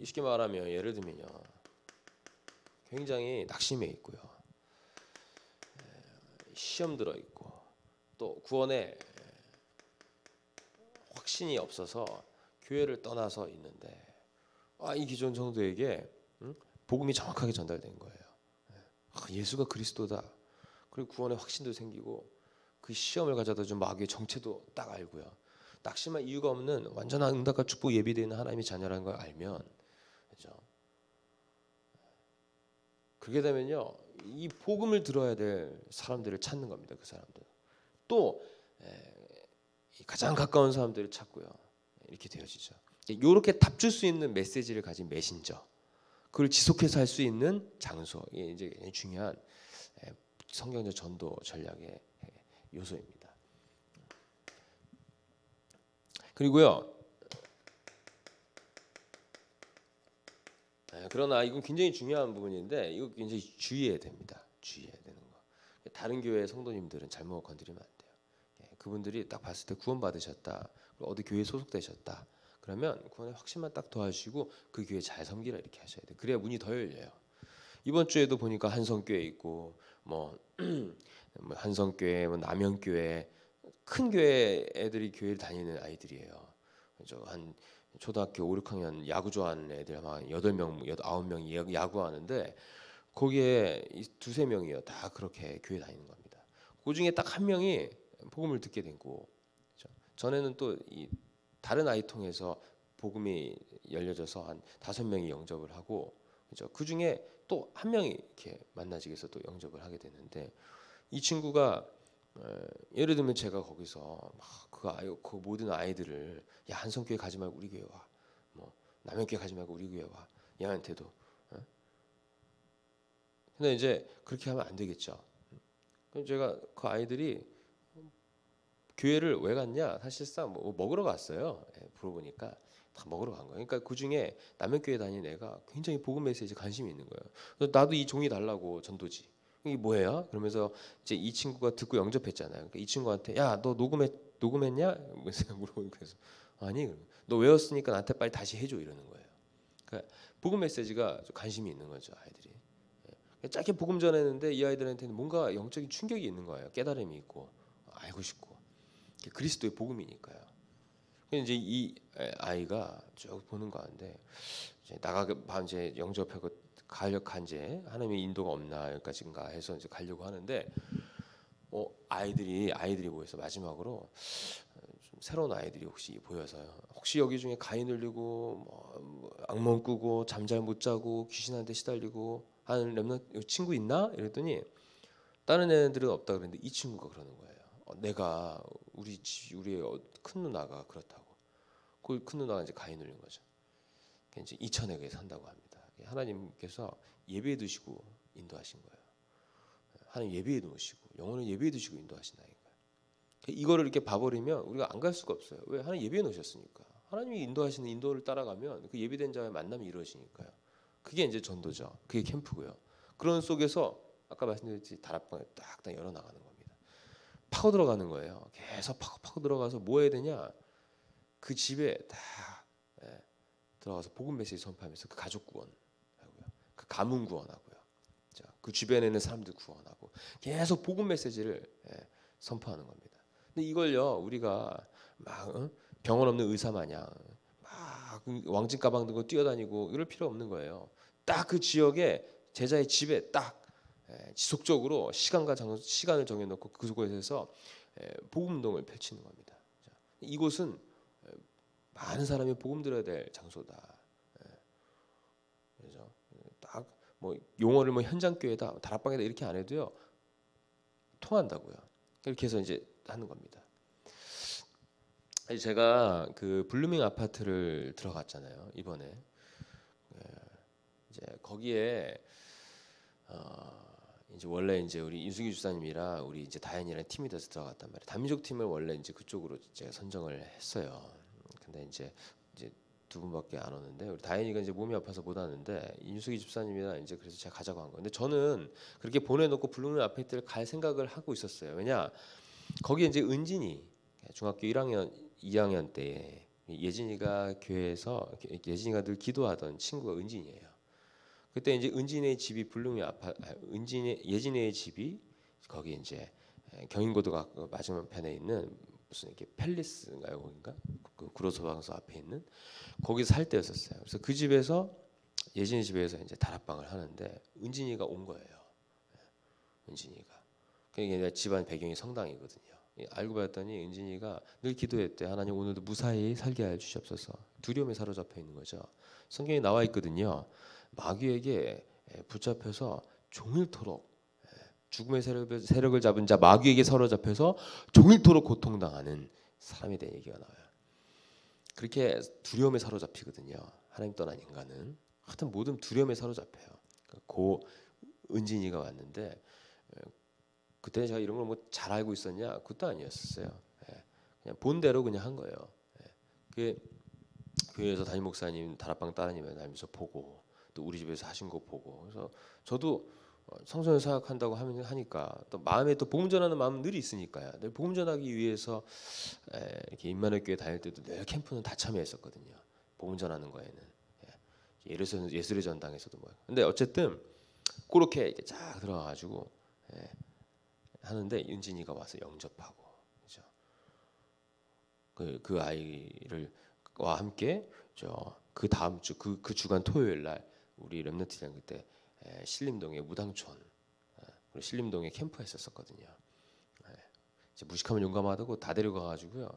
쉽게 말하면 예를 들면요, 굉장히 낙심해 있고요, 시험 들어 있고 또 구원에 확신이 없어서 교회를 떠나서 있는데 이 기존 성도에게 복음이 정확하게 전달된 거예요. 예수가 그리스도다. 그리고 구원의 확신도 생기고 그 시험을 가져다 준 마귀의 정체도 딱 알고요. 낙심할 이유가 없는 완전한 응답과 축복 예비되는 하나님의 자녀라는 걸 알면, 그렇죠? 그렇게 되면요, 이 복음을 들어야 될 사람들을 찾는 겁니다. 그 사람들. 또 가장 가까운 사람들을 찾고요. 이렇게 되어지죠. 이렇게 답 줄 수 있는 메시지를 가진 메신저, 그걸 지속해서 할 수 있는 장소, 이게 이제 중요한 성경적 전도 전략의 요소입니다. 그리고요, 그러나 이건 굉장히 중요한 부분인데 이거 굉장히 주의해야 됩니다. 주의해야 되는 거. 다른 교회 성도님들은 잘못 건드리면 안 돼요. 그분들이 딱 봤을 때 구원 받으셨다, 어디 교회 소속되셨다, 그러면 구원의 확신만 딱 도와주시고 그 교회 잘 섬기라 이렇게 하셔야 돼요. 그래야 문이 더 열려요. 이번 주에도 보니까 한성교회 있고 뭐 한성교회, 남영교회, 큰 교회 애들이 교회를 다니는 아이들이에요. 그죠? 한 초등학교 5, 6학년 야구 좋아하는 애들 막 8명, 9명이 야구하는데 거기에 이 두세 명이요 다 그렇게 교회 다니는 겁니다. 그 중에 딱 한 명이 복음을 듣게 된 거고, 그렇죠? 전에는 또 이 다른 아이 통해서 복음이 열려져서 한 5명이 영접을 하고, 그렇죠? 그 중에 또 한 명이 이렇게 만나지게서 또 영접을 하게 됐는데, 이 친구가 예를 들면 제가 거기서 막 그 모든 아이들을 야 한성교회 가지 말고 우리 교회 와, 뭐 남영교회 가지 말고 우리 교회 와, 얘한테도. 근데 이제 그렇게 하면 안 되겠죠. 그럼 제가 그 아이들이 교회를 왜 갔냐? 사실상 뭐 먹으러 갔어요. 물어보니까 다 먹으러 간 거예요. 그러니까 그 중에 남영교회 다니는 애가 굉장히 복음 메시지에 관심이 있는 거예요. 그래서 나도 이 종이 달라고 전도지. 이게 뭐예요? 그러면서 이제 이 친구가 듣고 영접했잖아요. 그러니까 이 친구한테 야 너 녹음했냐? 물어보니까 그래서 아니 너 외웠으니까 나한테 빨리 다시 해줘 이러는 거예요. 그러니까 복음 메시지가 좀 관심이 있는 거죠 아이들이. 짧게 복음 전했는데 이 아이들한테는 뭔가 영적인 충격이 있는 거예요. 깨달음이 있고 알고 싶고 그리스도의 복음이니까요. 이제 이 아이가 쭉 보는 가운데 이제 이제 영접하고 가려고 이제 하나님의 인도가 없나 여기까지인가 해서 이제 가려고 하는데 아이들이 모여서 마지막으로 좀 새로운 아이들이 혹시 보여서요. 혹시 여기 중에 가위 눌리고 뭐 악몽 꾸고 잠 잘 못 자고 귀신한테 시달리고 하는 렘넌트 친구 있나? 이랬더니 다른 애들은 없다 그랬는데 이 친구가 그러는 거예요. 내가 우리의 큰 누나가 그렇다고. 그 큰 누나가 이제 가위 눌린 거죠. 이제 이천에게 산다고 합니다. 하나님께서 예배해 두시고 인도하신 거예요. 하나님 예배해 놓으시고 영혼을 예배해 두시고 인도하신다니까요. 이거를 이렇게 봐버리면 우리가 안 갈 수가 없어요. 왜? 하나님 예배해 놓으셨으니까. 하나님이 인도하시는 인도를 따라가면 그 예배된 자와의 만남이 이루어지니까요. 그게 이제 전도죠. 그게 캠프고요. 그런 속에서 아까 말씀드렸듯이 다락방을 딱딱 열어 나가는 겁니다. 파고 들어가는 거예요. 계속 파고 들어가서 뭐 해야 되냐? 그 집에 다 들어가서 복음 메시지 선포하면서 그 가족 구원하고요, 그 가문 구원하고요, 그 주변에 있는 사람들 구원하고 계속 복음 메시지를 선포하는 겁니다. 근데 이걸요 우리가 막 병원 없는 의사 마냥 막 왕진 가방 들고 뛰어다니고 이럴 필요 없는 거예요. 딱 그 지역에 제자의 집에 딱 지속적으로 시간을 정해놓고 그곳에서 복음 운동을 펼치는 겁니다. 이곳은 많은 사람이 복음 들어야 될 장소다. 그래서 딱 뭐 용어를 뭐 현장교회다, 다락방에다 이렇게 안 해도요 통한다고요. 이렇게 해서 이제 하는 겁니다. 제가 그 블루밍 아파트를 들어갔잖아요 이번에. 이제 거기에 이제 원래 이제 우리 인수기 주사님이랑 우리 이제 다현이랑 팀이 돼서 들어갔단 말이에요. 다민족 팀을 원래 이제 그쪽으로 제가 선정을 했어요. 근데 이제 두 분밖에 안 오는데 우리 다현이가 이제 몸이 아파서 못 왔는데 인수기 집사님이랑 이제 그래서 제가 가자고 한 거예요. 근데 저는 그렇게 보내놓고 블루밍 아파트를 갈 생각을 하고 있었어요. 왜냐 거기에 이제 은진이 중학교 1학년 2학년 때 예진이가 교회에서 예진이가 늘 기도하던 친구가 은진이에요. 그때 이제 은진의 집이 예진의 집이 거기 이제 경인고등학교 맞은편에 있는 무슨 이렇게 팰리스인가요, 거긴가? 그 구로소방서 앞에 있는 거기서 살 때였었어요. 그래서 그 집에서 예진이 집에서 이제 다락방을 하는데 은진이가 온 거예요. 은진이가. 그게 집안 배경이 성당이거든요. 알고 봤더니 은진이가 늘 기도했대. 하나님 오늘도 무사히 살게 해 주시옵소서. 두려움에 사로잡혀 있는 거죠. 성경에 나와 있거든요. 마귀에게 붙잡혀서 종일토록 죽음의 세력을 잡은 자 마귀에게 사로잡혀서 종일토록 고통당하는 사람에 대한 얘기가 나와요. 그렇게 두려움에 사로잡히거든요. 하나님 떠난 인간은 하여튼 모든 두려움에 사로잡혀요. 고 은진이가 왔는데 그때 제가 이런 걸 뭐 잘 알고 있었냐? 그것도 아니었어요. 그냥 본대로 그냥 한 거예요. 그 교회에서 담임 목사님 다락방 따라다니면서 보고 또 우리 집에서 하신 거 보고 그래서 저도 성전을 사역한다고 하니까 또 마음에 또 복음 전하는 마음은 늘 있으니까요. 늘 복음 전하기 위해서 이렇게 임마누엘 교회 다닐 때도 늘 캠프는 다 참여했었거든요. 복음 전하는 거에는 예술의 전당에서도 뭐. 근데 어쨌든 그렇게 이렇게 쫙 들어가가지고 하는데 윤진이가 와서 영접하고 그죠. 그 아이를 와 함께 그 다음 주 그 주간 토요일 날 우리 렘넌트장 그때 신림동의 무당촌, 그리고 신림동에 캠프했었거든요. 이제 무식하면 용감하다고 다 데려가가지고요,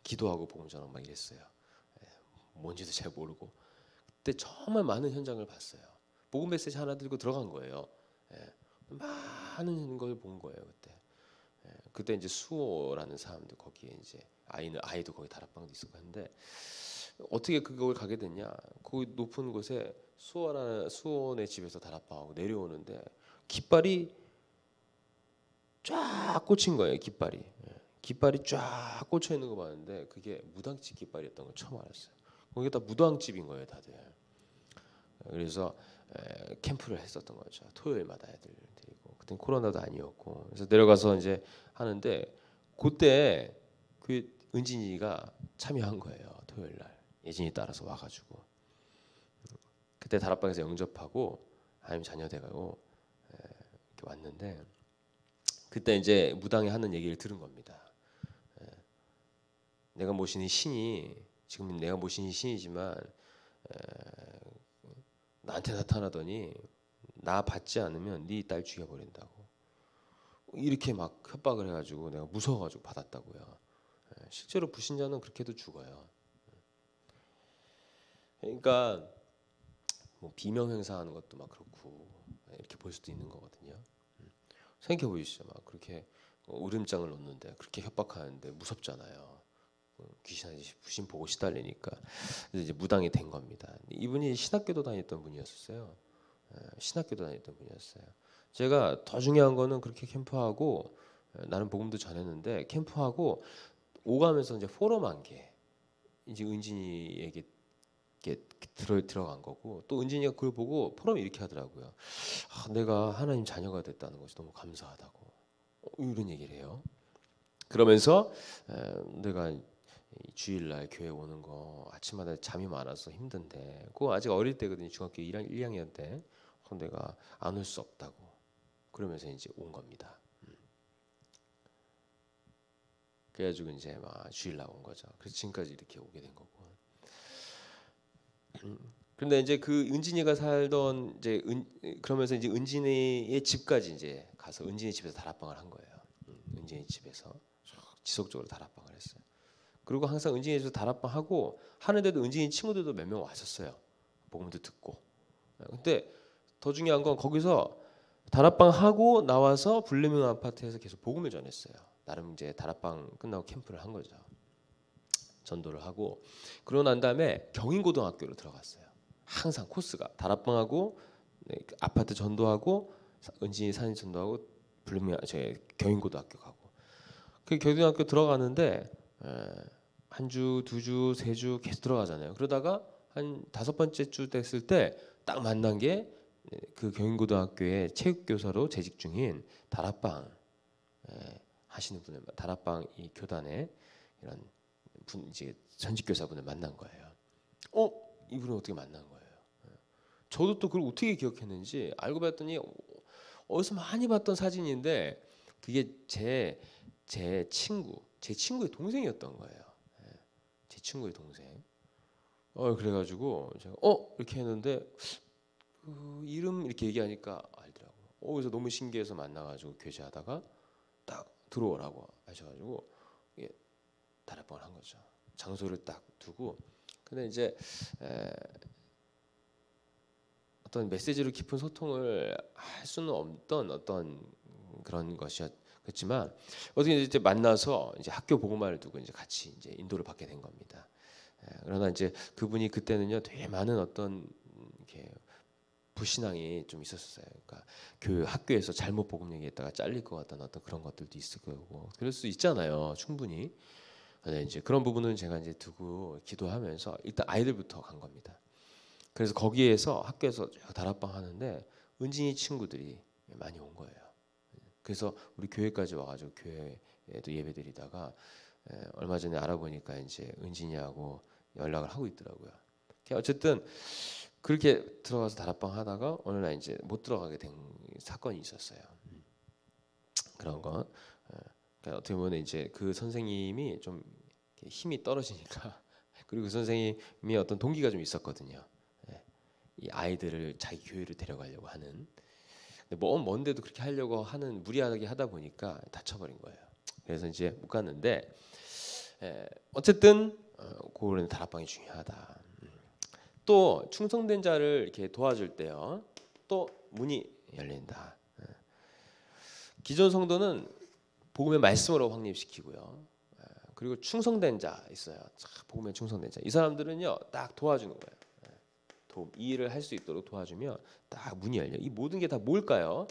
기도하고 복음 전하고 막 이랬어요. 뭔지도 잘 모르고 그때 정말 많은 현장을 봤어요. 복음 메시지 하나 들고 들어간 거예요. 많은 걸 본 거예요 그때. 그때 이제 수호라는 사람도 거기에 이제 아이도 거기 다락방도 있었고 했는데 어떻게 그걸 가게 됐냐? 그 높은 곳에 수호네 집에서 다락방하고 내려오는데 깃발이 쫙 꽂힌 거예요. 깃발이 쫙 꽂혀 있는 거 봤는데 그게 무당집 깃발이었던 걸 처음 알았어요. 거기다 무당집인 거예요, 다들. 그래서 캠프를 했었던 거죠. 토요일마다 애들 데리고. 그때 코로나도 아니었고. 그래서 내려가서 이제 하는데 그때 그 은진이가 참여한 거예요. 토요일 날. 예진이 따라서 와가지고. 그때 다락방에서 영접하고 하나님 자녀 돼가고 이렇게 왔는데 그때 이제 무당이 하는 얘기를 들은 겁니다. 내가 모시는 신이 지금 내가 모시는 신이지만 나한테 나타나더니 나 받지 않으면 네 딸 죽여버린다고 이렇게 막 협박을 해가지고 내가 무서워가지고 받았다고요. 실제로 불신자는 그렇게도 죽어요. 그러니까 뭐 비명 행사하는 것도 막 그렇고 이렇게 볼 수도 있는 거거든요. 생각해 보시죠. 막 그렇게 으름장을 놓는데 그렇게 협박하는데 무섭잖아요. 귀신한테 부신 보고 시달리니까 이제 무당이 된 겁니다. 이분이 신학교도 다녔던 분이었어요. 신학교도 다녔던 분이었어요. 제가 더 중요한 거는 그렇게 캠프하고 나는 복음도 전했는데 캠프하고 오가면서 이제 포럼한 게 이제 은진이에게 들어간 거고 또 은진이가 그걸 보고 포럼 이렇게 하더라고요. 내가 하나님 자녀가 됐다는 것이 너무 감사하다고 이런 얘기를 해요. 그러면서 내가 주일날 교회 오는 거 아침마다 잠이 많아서 힘든데 그거 아직 어릴 때거든요. 중학교 1, 2학년 때 내가 안 올 수 없다고 그러면서 이제 온 겁니다. 그래가지고 이제 막 주일날 온 거죠. 그래서 지금까지 이렇게 오게 된 거고. 근데 이제 그 은진이가 살던 이제 그러면서 이제 은진이의 집까지 이제 가서 은진이 집에서 다락방을 한 거예요. 은진이 집에서 지속적으로 다락방을 했어요. 그리고 항상 은진이 집에서 다락방 하고 하는데도 은진이 친구들도 몇 명 왔었어요. 복음도 듣고. 근데 더 중요한 건 거기서 다락방 하고 나와서 불리밍 아파트에서 계속 복음을 전했어요. 나름 이제 다락방 끝나고 캠프를 한 거죠. 전도를 하고 그러고 난 다음에 경인고등학교로 들어갔어요. 항상 코스가 다락방하고 아파트 전도하고 은진이 사진 전도하고 불리밍 경인고등학교 가고 그 경인고등학교 들어가는데 한 주, 두 주, 세 주 계속 들어가잖아요. 그러다가 한 5번째 주 됐을 때 딱 만난 게 그 경인고등학교의 체육교사로 재직 중인 다락방 하시는 분을 다락방 이 교단에 이런 분 이제 전직교사분을 만난 거예요. 이분을 어떻게 만난 거예요? 저도 또 그걸 어떻게 기억했는지 알고 봤더니 어디서 많이 봤던 사진인데 그게 제 친구의 동생이었던 거예요. 제 친구의 동생. 그래가지고 제가 이렇게 했는데 그 이름 이렇게 얘기하니까 알더라고요. 그래서 너무 신기해서 만나가지고 교제하다가 딱 들어오라고 하셔가지고 다락방을 한 거죠. 장소를 딱 두고 근데 이제 어떤 메시지로 깊은 소통을 할 수는 없던 어떤 그런 것이었지만 어떻게 이제 만나서 이제 학교 복음화를 두고 이제 같이 이제 인도를 받게 된 겁니다. 그러나 이제 그분이 그때는요 되게 많은 어떤 이렇게 불신앙이 좀 있었어요. 그러니까 그 학교에서 잘못 복음 얘기했다가 잘릴 것 같다는 어떤 그런 것들도 있을 거고 그럴 수 있잖아요. 충분히. 네, 이제 그런 부분은 제가 이제 두고 기도하면서 일단 아이들부터 간 겁니다. 그래서 거기에서 학교에서 다락방 하는데 은진이 친구들이 많이 온 거예요. 그래서 우리 교회까지 와가지고 교회에도 예배드리다가 얼마 전에 알아보니까 이제 은진이하고 연락을 하고 있더라고요. 어쨌든 그렇게 들어가서 다락방 하다가 어느 날 이제 못 들어가게 된 사건이 있었어요. 그런 거. 그러니까 어떻게 보면 이제 그 선생님이 좀 힘이 떨어지니까 그리고 그 선생님이 어떤 동기가 좀 있었거든요. 이 아이들을 자기 교회로 데려가려고 하는, 먼데도 그렇게 하려고 하는 무리하게 하다 보니까 다쳐버린 거예요. 그래서 이제 못 갔는데 어쨌든 그거는 다락방이 중요하다. 또 충성된 자를 이렇게 도와줄 때요, 또 문이 열린다. 기존 성도는 복음의 말씀으로 확립시키고요. 그리고 충성된 자 있어요. 복음에 충성된 자. 이 사람들은요 딱 도와주는 거예요. 이 일을 할 수 있도록 도와주면 딱 문이 열려. 이 모든 게 다 뭘까요?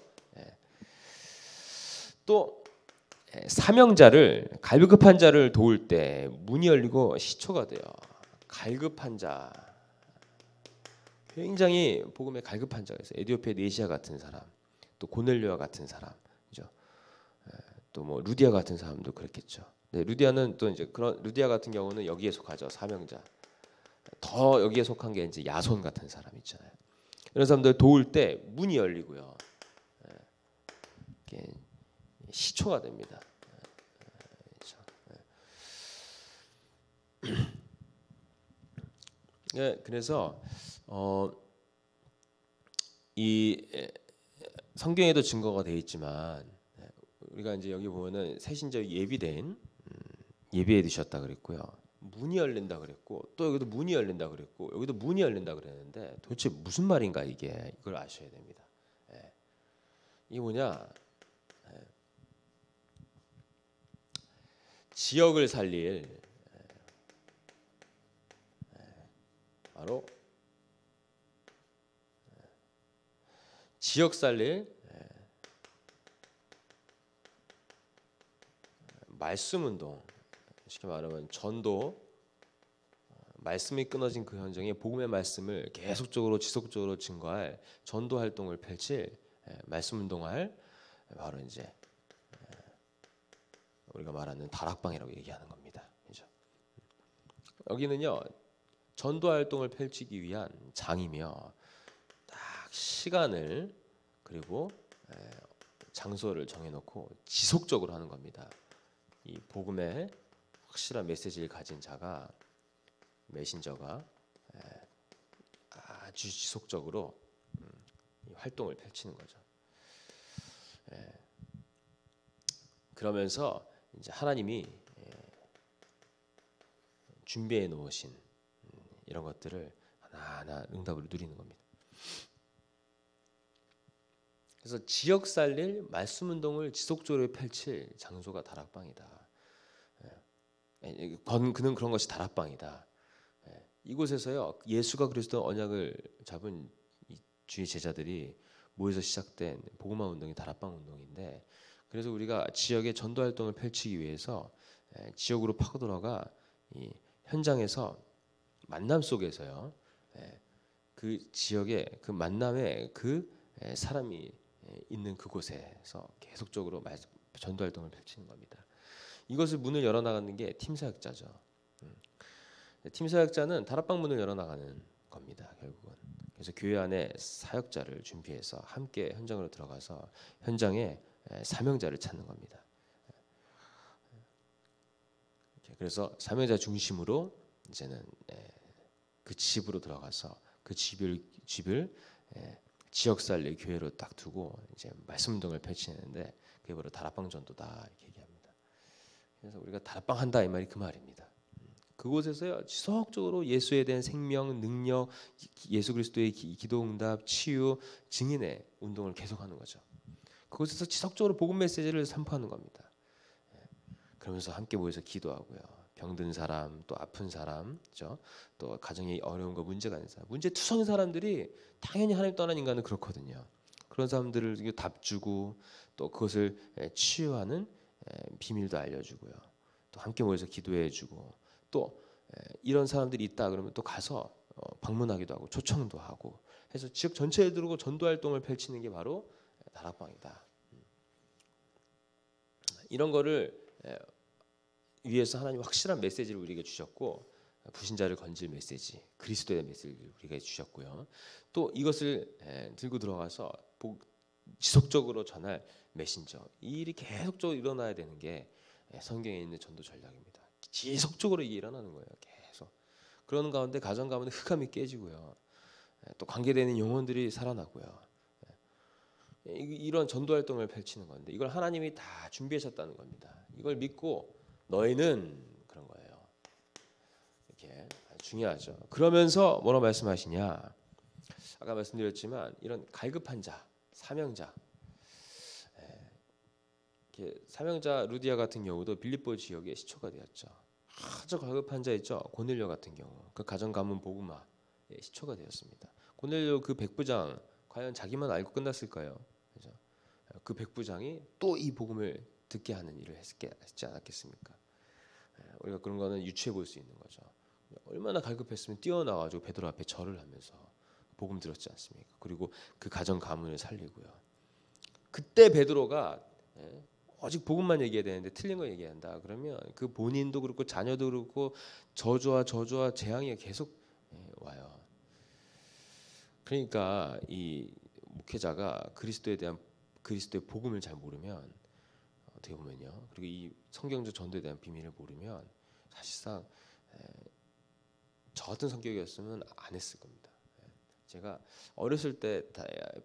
또 사명자를, 갈급한 자를 도울 때 문이 열리고 시초가 돼요. 갈급한 자, 굉장히 복음에 갈급한 자가 있어요. 에디오피아 네시아 같은 사람, 또 고넬료와 같은 사람, 그죠? 또 뭐 루디아 같은 사람도 그렇겠죠. 네, 루디아는 또 이제 그런, 루디아 같은 경우는 여기에 속하죠. 사명자. 더 여기에 속한 게 이제 야손 같은 사람 있잖아요. 이런 사람들 도울 때 문이 열리고요, 이게 시초가 됩니다. 그래서 이 성경에도 증거가 되어 있지만, 우리가 이제 여기 보면은 새신자 예비된 예비해 두셨다 그랬고요. 문이 열린다 그랬고, 또 여기도 문이 열린다 그랬고, 여기도 문이 열린다 그랬는데 도대체 무슨 말인가, 이게 이걸 아셔야 됩니다. 이게 뭐냐? 지역을 살릴, 바로 지역 살릴 말씀 운동, 쉽게 말하면 전도, 말씀이 끊어진 그 현장에 복음의 말씀을 계속적으로 지속적으로 증거할 전도 활동을 펼칠 말씀 운동할, 바로 이제 우리가 말하는 다락방이라고 얘기하는 겁니다. 그죠? 여기는요 전도 활동을 펼치기 위한 장이며, 딱 시간을 그리고 장소를 정해놓고 지속적으로 하는 겁니다. 이 복음의 확실한 메시지를 가진 자가, 메신저가 아주 지속적으로 활동을 펼치는 거죠. 그러면서 이제 하나님이 준비해 놓으신 이런 것들을 하나하나 응답으로 누리는 겁니다. 그래서 지역 살릴 말씀 운동을 지속적으로 펼칠 장소가 다락방이다. 그는 그런 것이 다락방이다. 이곳에서요 예수가 그리스도 언약을 잡은 주의 제자들이 모여서 시작된 복음화 운동이 다락방 운동인데, 그래서 우리가 지역의 전도 활동을 펼치기 위해서 지역으로 파고 들어가 이 현장에서 만남 속에서요, 그 지역의 그 만남의 그 사람이 있는 그곳에서 계속적으로 전도 활동을 펼치는 겁니다. 이것을 문을 열어 나가는 게 팀 사역자죠. 팀 사역자는 다락방 문을 열어 나가는 겁니다, 결국은. 그래서 교회 안에 사역자를 준비해서 함께 현장으로 들어가서 현장에 사명자를 찾는 겁니다. 그래서 사명자 중심으로 이제는 그 집으로 들어가서 그 집을 지역 살릴 교회로 딱 두고 이제 말씀 운동을 펼치는데, 그게 바로 다락방 전도다 이렇게 얘기합니다. 그래서 우리가 다락방 한다 이 말이 그 말입니다. 그곳에서요 지속적으로 예수에 대한 생명, 능력, 예수 그리스도의 기도응답, 치유, 증인의 운동을 계속하는 거죠. 그곳에서 지속적으로 복음 메시지를 선포하는 겁니다. 그러면서 함께 모여서 기도하고요. 병든 사람, 또 아픈 사람, 그렇죠? 또 가정에 어려운 거, 문제가 있는 사람, 문제투성인 사람들이 당연히 하나님 떠난 인간은 그렇거든요. 그런 사람들을 답주고 또 그것을 치유하는 비밀도 알려주고요. 또 함께 모여서 기도해주고, 또 이런 사람들이 있다 그러면 또 가서 방문하기도 하고 초청도 하고 해서 지역 전체에 들고 전도 활동을 펼치는 게 바로 다락방이다. 이런 거를 위해서 하나님 확실한 메시지를 우리에게 주셨고, 부신자를 건질 메시지, 그리스도의 메시지를 우리에게 주셨고요. 또 이것을 들고 들어가서 지속적으로 전할 메신저, 이 일이 계속적으로 일어나야 되는 게 성경에 있는 전도 전략입니다. 지속적으로 이게 일어나는 거예요. 계속. 그러는 가운데 가정 가운데 흑암이 깨지고요. 또 관계되는 영혼들이 살아나고요. 이런 전도 활동을 펼치는 건데 이걸 하나님이 다 준비하셨다는 겁니다. 이걸 믿고 너희는 그런 거예요. 이렇게 중요하죠. 그러면서 뭐라고 말씀하시냐? 아까 말씀드렸지만 이런 갈급한 자, 사명자, 사명자 루디아 같은 경우도 빌립보 지역의 시초가 되었죠. 아주 갈급한 자 있죠. 고넬료 같은 경우 그 가정 가문 복음화의 시초가 되었습니다. 고넬료 그 백부장 과연 자기만 알고 끝났을까요? 그죠? 그 백부장이 또 이 복음을 듣게 하는 일을 했지 않았겠습니까? 우리가 그런 거는 유추해 볼 수 있는 거죠. 얼마나 갈급했으면 뛰어나와가지고 베드로 앞에 절을 하면서 복음 들었지 않습니까? 그리고 그 가정 가문을 살리고요. 그때 베드로가 오직 복음만 얘기해야 되는데 틀린 거 얘기한다. 그러면 그 본인도 그렇고 자녀도 그렇고 저주와 재앙이 계속 와요. 그러니까 이 목회자가 그리스도의 복음을 잘 모르면 어떻게 보면요. 그리고 이 성경적 전도에 대한 비밀을 모르면 사실상 저 같은 성격이었으면 안 했을 겁니다. 제가 어렸을 때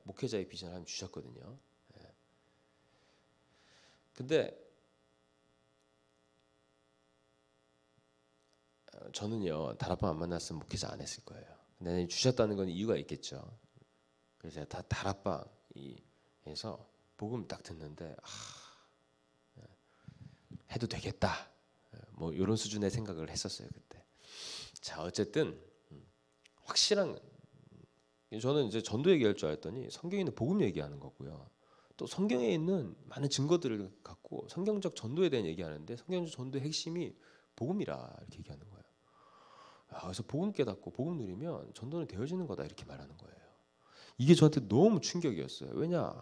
목회자의 비전을 하나님 주셨거든요. 근데 저는요 다락방 안 만났으면 목회자 안 했을 거예요. 근데 주셨다는 건 이유가 있겠죠. 그래서 제가 다락방에서 복음 딱 듣는데 해도 되겠다. 뭐 이런 수준의 생각을 했었어요 그때. 자 어쨌든 확실한 저는 이제 전도 얘기할 줄 알았더니 성경에 있는 복음 얘기하는 거고요. 또 성경에 있는 많은 증거들을 갖고 성경적 전도에 대한 얘기하는데 성경적 전도의 핵심이 복음이라 이렇게 얘기하는 거예요. 그래서 복음 깨닫고 복음 누리면 전도는 되어지는 거다 이렇게 말하는 거예요. 이게 저한테 너무 충격이었어요. 왜냐?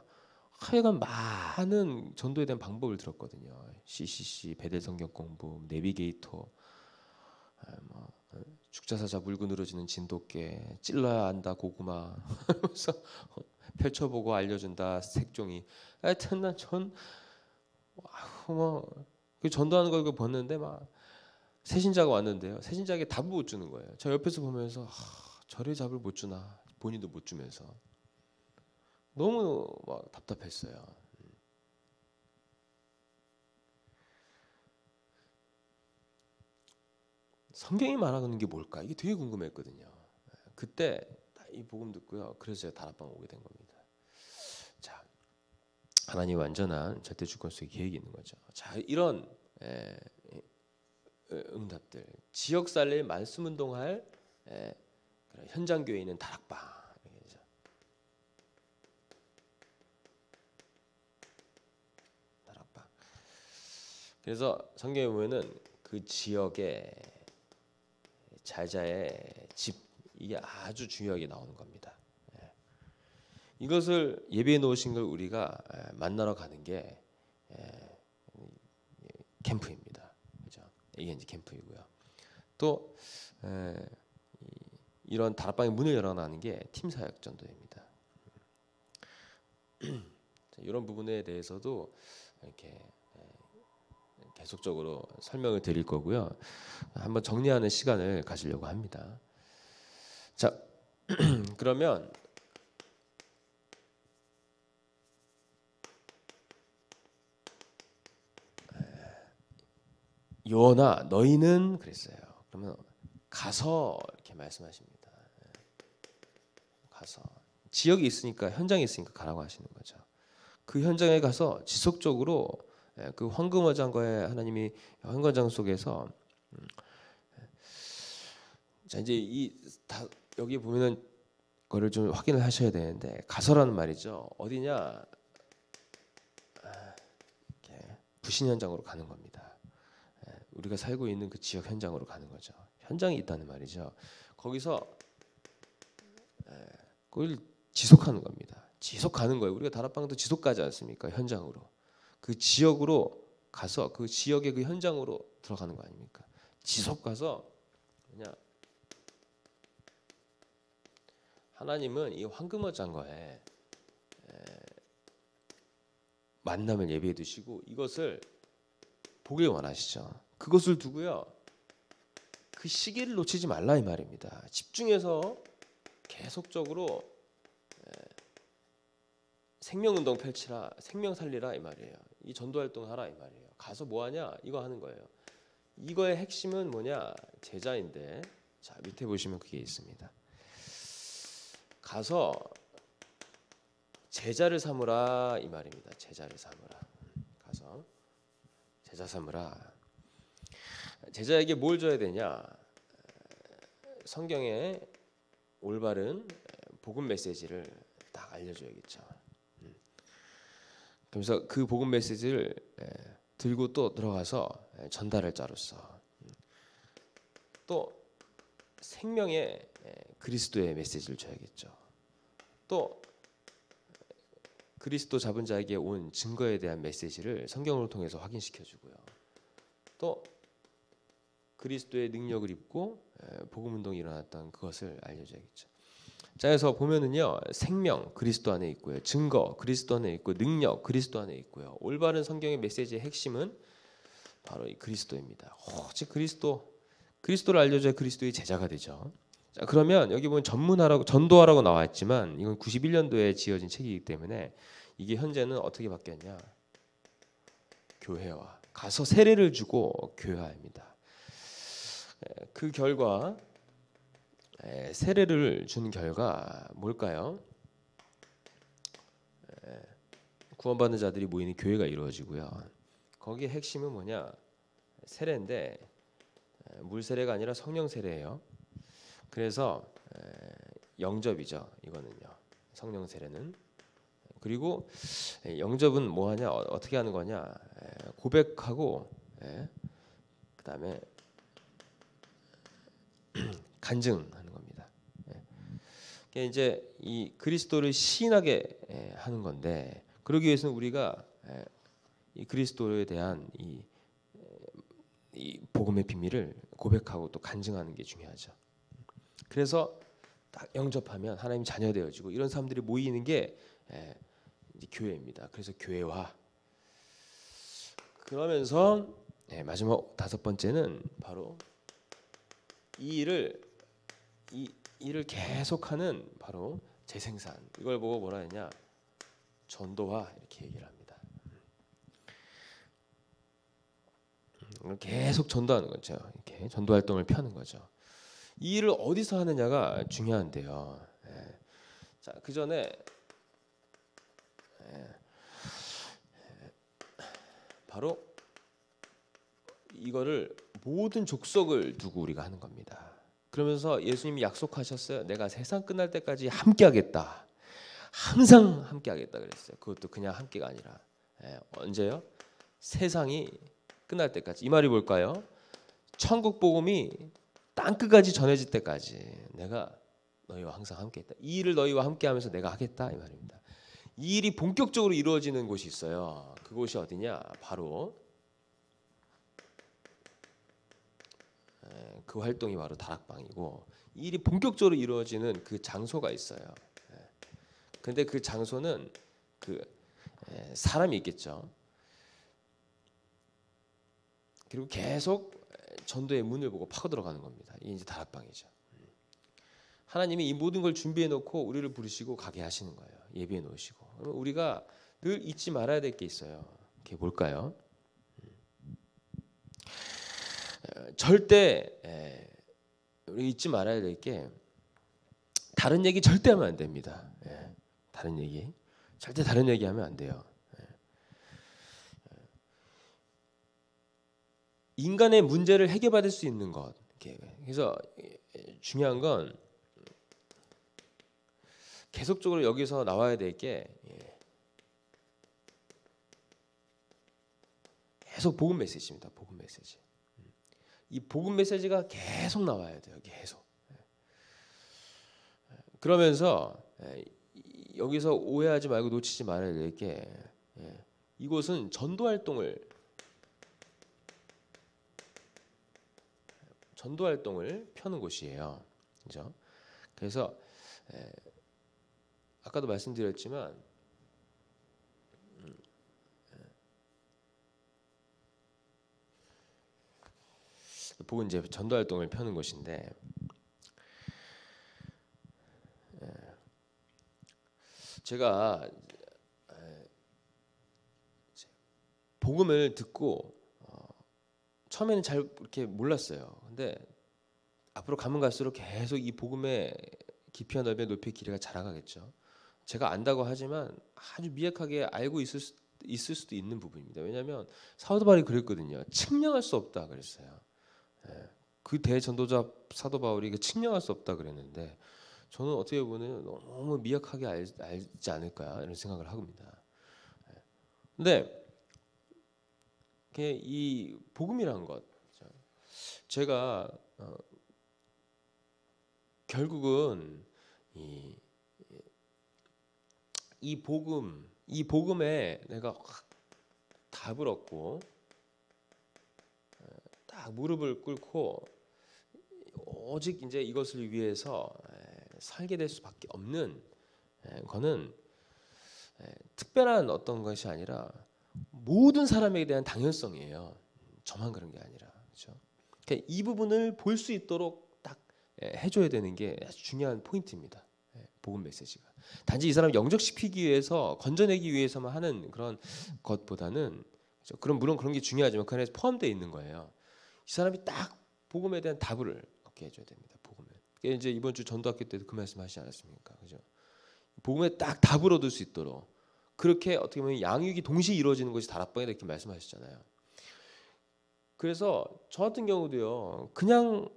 하여간 많은 전도에 대한 방법을 들었거든요. CCC, 베델 성경 공부, 내비게이터, 죽자사자 물고 늘어지는 진돗개, 찔러야 안다 고구마, 그래서 펼쳐보고 알려준다 색종이. 하여튼 그 전도하는 걸 봤는데 막 새신자가 왔는데요. 새신자에게 답을 못 주는 거예요. 저 옆에서 보면서 저래 답을 못 주나 본인도 못 주면서 너무 막 답답했어요. 성경이 말하는 게 뭘까? 이게 되게 궁금했거든요. 그때 이 복음 듣고요. 그래서 제가 다락방 오게 된 겁니다. 자, 하나님 완전한 절대 주권수의 계획이 있는 거죠. 자, 이런 응답들, 지역 살릴 말씀 운동할 현장 교회 있는 다락방. 다락방. 그래서 성경에 보면은 그 지역의 자자의 집 이게 아주 중요하게 나오는 겁니다. 이것을 예배해 놓으신 걸 우리가 만나러 가는 게 캠프입니다. 그죠? 이게 이제 캠프이고요. 또 이런 다락방의 문을 열어나는 게 팀 사역 전도입니다. 이런 부분에 대해서도 이렇게 계속적으로 설명을 드릴 거고요. 한번 정리하는 시간을 가지려고 합니다. 자, 그러면 요나 너희는 그랬어요. 그러면 가서 이렇게 말씀하십니다. 가서 지역이 있으니까 현장이 있으니까 가라고 하시는 거죠. 그 현장에 가서 지속적으로 그 황금어장과의 하나님이 황금어장 속에서 자 이제 여기 보면은 거를 좀 확인을 하셔야 되는데 가서라는 말이죠. 어디냐? 이렇게 부신 현장으로 가는 겁니다. 우리가 살고 있는 그 지역 현장으로 가는 거죠. 현장이 있다는 말이죠. 거기서 그걸 지속하는 겁니다. 지속하는 거예요. 우리가 다락방도 지속가지 않습니까? 현장으로 그 지역으로 가서 그 지역의 그 현장으로 들어가는 거 아닙니까? 지속 가서 그냥 하나님은 이 황금어장과의 만남을 예비해 두시고 이것을 보길 원하시죠. 그것을 두고요. 그 시기를 놓치지 말라 이 말입니다. 집중해서 계속적으로 생명운동 펼치라, 생명 살리라 이 말이에요. 이 전도활동 하라 이 말이에요. 가서 뭐하냐? 이거 하는 거예요. 이거의 핵심은 뭐냐? 제자인데, 자 밑에 보시면 그게 있습니다. 가서 제자를 삼으라 이 말입니다. 제자를 삼으라. 가서 제자 삼으라. 제자에게 뭘 줘야 되냐? 성경의 올바른 복음 메시지를 딱 알려줘야겠죠. 그래서 그 복음 메시지를 들고 또 들어가서 전달할 자로서 또 생명의 그리스도의 메시지를 줘야겠죠. 또 그리스도 잡은 자에게 온 증거에 대한 메시지를 성경을 통해서 확인시켜주고요. 또 그리스도의 능력을 입고 복음 운동이 일어났던 그것을 알려줘야겠죠. 자, 그래서 보면은요, 생명 그리스도 안에 있고요, 증거 그리스도 안에 있고, 능력 그리스도 안에 있고요. 올바른 성경의 메시지의 핵심은 바로 이 그리스도입니다. 오직 그리스도를 알려줘야 그리스도의 제자가 되죠. 자, 그러면 여기 보면 전도하라고 나와 있지만 이건 91년도에 지어진 책이기 때문에 이게 현재는 어떻게 바뀌었냐? 교회화. 가서 세례를 주고 교회화입니다. 그 결과 세례를 준 결과 뭘까요? 구원받는 자들이 모이는 교회가 이루어지고요. 거기에 핵심은 뭐냐? 세례인데 물 세례가 아니라 성령 세례예요. 그래서 영접이죠. 이거는요. 성령 세례는. 그리고 영접은 뭐 하냐? 어떻게 하는 거냐? 고백하고 그다음에 간증하는 겁니다. 이게 이제 이 그리스도를 시인하게 하는 건데, 그러기 위해서는 우리가 이 그리스도에 대한 이 복음의 비밀을 고백하고 또 간증하는 게 중요하죠. 그래서 딱 영접하면 하나님 자녀 되어지고 이런 사람들이 모이는 게 이제 교회입니다. 그래서 교회화. 그러면서 마지막 5번째는 바로 이 일을 계속하는 바로 재생산. 이걸 보고 뭐라 했냐? 전도화 이렇게 얘기를 합니다. 계속 전도하는 거죠. 이렇게 전도 활동을 펴는 거죠. 이 일을 어디서 하느냐가 중요한데요. 자, 그 전에 바로 이거를 모든 족속을 두고 우리가 하는 겁니다. 그러면서 예수님이 약속하셨어요. 내가 세상 끝날 때까지 함께하겠다. 항상 함께하겠다 그랬어요. 그것도 그냥 함께가 아니라 언제요? 세상이 끝날 때까지. 이 말이 뭘까요? 천국 복음이 땅 끝까지 전해질 때까지 내가 너희와 항상 함께했다. 이 일을 너희와 함께하면서 내가 하겠다 이 말입니다. 이 일이 본격적으로 이루어지는 곳이 있어요. 그곳이 어디냐? 바로 그 활동이 바로 다락방이고, 이 일이 본격적으로 이루어지는 그 장소가 있어요. 근데 그 장소는 사람이 있겠죠. 그리고 계속 전도의 문을 보고 파고 들어가는 겁니다. 이게 이제 다락방이죠. 하나님이 이 모든 걸 준비해 놓고 우리를 부르시고 가게 하시는 거예요. 예비해 놓으시고. 그러면 우리가 늘 잊지 말아야 될 게 있어요. 그게 뭘까요? 절대 우리 잊지 말아야 될 게, 다른 얘기 절대 하면 안 됩니다. 다른 얘기 절대 다른 얘기 하면 안 돼요. 인간의 문제를 해결받을 수 있는 것. 그래서 중요한 건 계속적으로 여기서 나와야 될 게 계속 복음 메시지입니다. 복음 메시지. 이 복음 메시지가 계속 나와야 돼요. 계속. 그러면서 여기서 오해하지 말고 놓치지 말아야 될 게, 이곳은 전도 활동을 펴는 곳이에요. 그죠? 그래서 아까도 말씀드렸지만 복은 이제 전도 활동을 펴는 곳인데, 제가 복음을 듣고 처음에는 잘 이렇게 몰랐어요. 근데 앞으로 가면 갈수록 계속 이 복음의 깊이와 넓이와 높이의 길이가 자라가겠죠. 제가 안다고 하지만 아주 미약하게 알고 있을 수도 있는 부분입니다. 왜냐하면 사도 바울이 그랬거든요. 측량할 수 없다 그랬어요. 그 대전도자 사도 바울이 측량할 수 없다 그랬는데 저는 어떻게 보면 너무 미약하게 알지 않을까 이런 생각을 합니다. 근데 이 복음이란 것, 제가 결국은 이 복음에 내가 확 답을 얻고 딱 무릎을 꿇고 오직 이제 이것을 위해서 살게 될 수밖에 없는 거는 특별한 어떤 것이 아니라 모든 사람에게 대한 당연성이에요. 저만 그런 게 아니라, 그렇죠? 그러니까 이 부분을 볼 수 있도록 딱 해줘야 되는 게 아주 중요한 포인트입니다. 복음 메시지가 단지 이 사람을 영접시키기 위해서 건져내기 위해서만 하는 그런 것보다는, 그렇죠? 그럼 물론 그런 게 중요하지만 그 안에 포함되어 있는 거예요. 이 사람이 딱 복음에 대한 답을 얻게 해줘야 됩니다. 복음을. 이제 이번 주 전도학교 때도 그 말씀하시지 않았습니까? 그죠? 복음에 딱 답을 얻을 수 있도록 그렇게 어떻게 보면 양육이 동시에 이루어지는 것이 다락방이다 이렇게 말씀하셨잖아요. 그래서 저 같은 경우도요, 그냥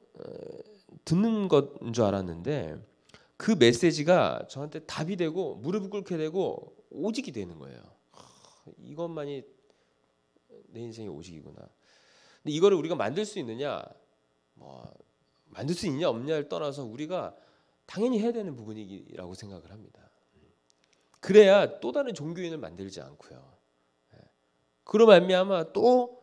듣는 것인 줄 알았는데 그 메시지가 저한테 답이 되고 무릎을 꿇게 되고 오직이 되는 거예요. 이것만이 내 인생의 오직이구나. 근데 이거를 우리가 만들 수 있느냐, 만들 수 있냐 없냐를 떠나서 우리가 당연히 해야 되는 부분이라고 생각을 합니다. 그래야 또 다른 종교인을 만들지 않고요. 그로 말미암아 또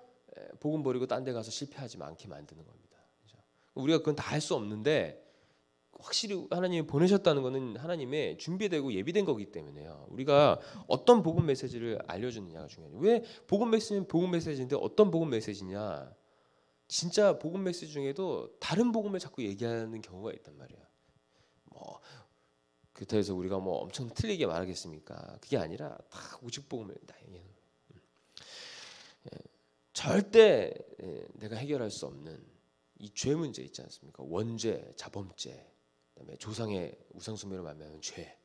복음 버리고 딴 데 가서 실패하지 않게 만드는 겁니다. 그렇죠? 우리가 그건 다 할 수 없는데 확실히 하나님이 보내셨다는 것은 하나님의 준비되고 예비된 거기 때문에요. 우리가 어떤 복음 메시지를 알려주느냐가 중요해요. 왜 복음 메시지는 복음 메시지인데 어떤 복음 메시지냐? 진짜 복음 메시지 중에도 다른 복음을 자꾸 얘기하는 경우가 있단 말이에요. 그렇다고 해서 우리가 엄청 틀리게 말하겠습니까? 그게 아니라 다 오직 복음을 다 얘기하는 거예요. 절대 내가 해결할 수 없는 이 죄 문제 있지 않습니까? 원죄, 자범죄, 그다음에 조상의 우상숭배로 말미암은 죄,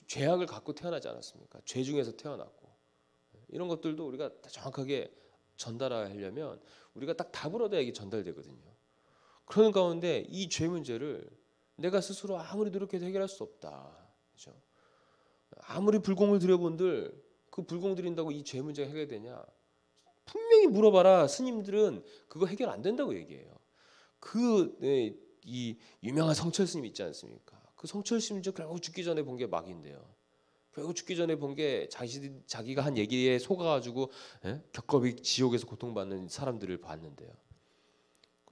죄악을 갖고 태어나지 않았습니까? 죄 중에서 태어났고 이런 것들도 우리가 다 정확하게 전달하려면 우리가 딱 답을 얻어야 이게 전달되거든요. 그런 가운데 이 죄 문제를 내가 스스로 아무리 노력해도 해결할 수 없다. 그렇죠? 아무리 불공을 들여본들 그 불공 들인다고 이 죄 문제가 해결되냐? 분명히 물어봐라. 스님들은 그거 해결 안 된다고 얘기해요. 이 유명한 성철 스님 있지 않습니까? 그 성철 스님도 결국 죽기 전에 본 게 마귀인데요. 결국 죽기 전에 본 게 자기가 한 얘기에 속아가지고 격겁이 지옥에서 고통받는 사람들을 봤는데요.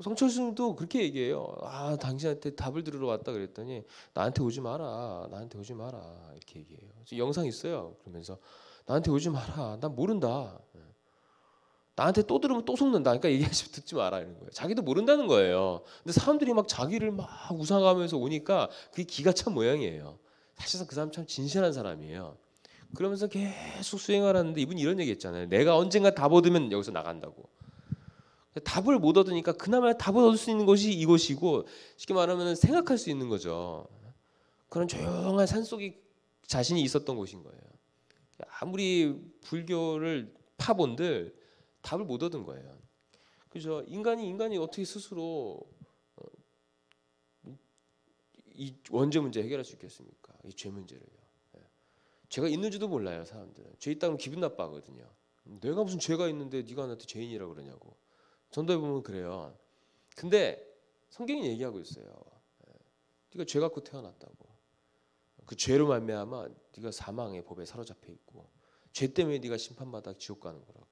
성철 스님도 그렇게 얘기해요. 당신한테 답을 들으러 왔다 그랬더니 나한테 오지 마라. 나한테 오지 마라. 이렇게 얘기해요. 영상 있어요. 그러면서 나한테 오지 마라. 난 모른다. 나한테 또 들으면 또 속는다. 그러니까 얘기하시면 듣지 마라 이런 거예요. 자기도 모른다는 거예요. 근데 사람들이 막 자기를 막 우상하면서 오니까 그게 기가 찬 모양이에요. 사실상 그 사람 참 진실한 사람이에요. 그러면서 계속 수행하라는데 이분이 이런 얘기 했잖아요. 내가 언젠가 답 얻으면 여기서 나간다고. 답을 못 얻으니까 그나마 답을 얻을 수 있는 것이 이곳이고 쉽게 말하면 생각할 수 있는 거죠. 그런 조용한 산속에 자신이 있었던 곳인 거예요. 아무리 불교를 파본들 답을 못 얻은 거예요. 그죠? 인간이 어떻게 스스로 이 원죄 문제 해결할 수 있겠습니까? 이 죄 문제를요. 죄가 있는지도 몰라요, 사람들은. 죄 있다면 기분 나빠하거든요. 내가 무슨 죄가 있는데 네가 나한테 죄인이라고 그러냐고. 전도해 보면 그래요. 근데 성경이 얘기하고 있어요. 네가 죄 갖고 태어났다고. 그 죄로 말미암아 네가 사망의 법에 사로잡혀 있고 죄 때문에 네가 심판받아 지옥 가는 거라고.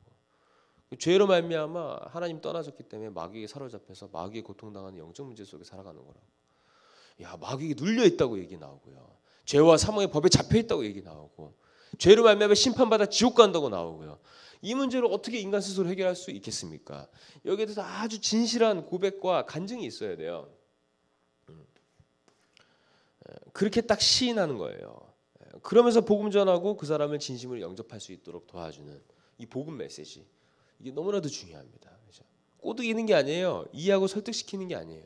죄로 말미암아 하나님 떠나셨기 때문에 마귀에게 사로잡혀서 마귀의 고통당하는 영적 문제 속에 살아가는 거라고. 야, 마귀에게 눌려 있다고 얘기 나오고요. 죄와 사망의 법에 잡혀 있다고 얘기 나오고 죄로 말미암아 심판받아 지옥 간다고 나오고요. 이 문제를 어떻게 인간 스스로 해결할 수 있겠습니까? 여기에 대해서 아주 진실한 고백과 간증이 있어야 돼요. 그렇게 딱 시인하는 거예요. 그러면서 복음 전하고 그 사람을 진심으로 영접할 수 있도록 도와주는 이 복음 메시지, 이게 너무나도 중요합니다. 그렇죠? 꼬드기는 게 아니에요. 이해하고 설득시키는 게 아니에요.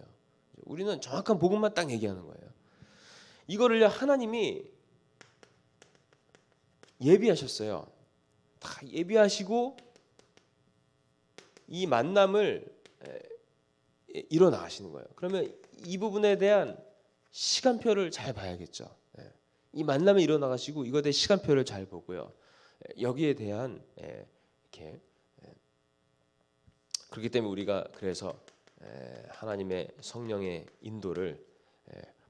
우리는 정확한 복음만 딱 얘기하는 거예요. 이거를 하나님이 예비하셨어요. 다 예비하시고 이 만남을 이뤄 나가시는 거예요. 그러면 이 부분에 대한 시간표를 잘 봐야겠죠. 이 만남을 이뤄 나가시고 이거에 대한 시간표를 잘 보고요. 여기에 대한 이렇게 그렇기 때문에 우리가 그래서 하나님의 성령의 인도를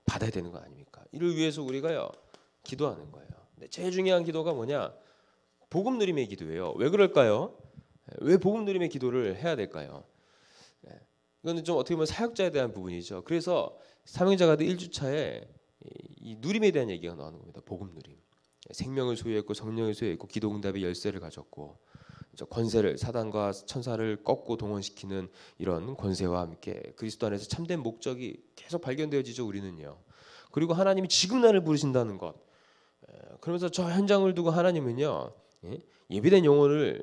받아야 되는 거 아닙니까? 이를 위해서 우리가요 기도하는 거예요. 근데 제일 중요한 기도가 뭐냐? 복음 누림의 기도예요. 왜 그럴까요? 왜 복음 누림의 기도를 해야 될까요? 이거는 좀 어떻게 보면 사역자에 대한 부분이죠. 그래서 사명자가들 1주차에 이 누림에 대한 얘기가 나오는 겁니다. 복음 누림. 생명을 소유했고 성령을 소유했고 기도 응답의 열쇠를 가졌고 권세를 사단과 천사를 꺾고 동원시키는 이런 권세와 함께 그리스도 안에서 참된 목적이 계속 발견되어지죠. 우리는요. 그리고 하나님이 지금 나를 부르신다는 것. 그러면서 저 현장을 두고 하나님은요 예비된 영혼을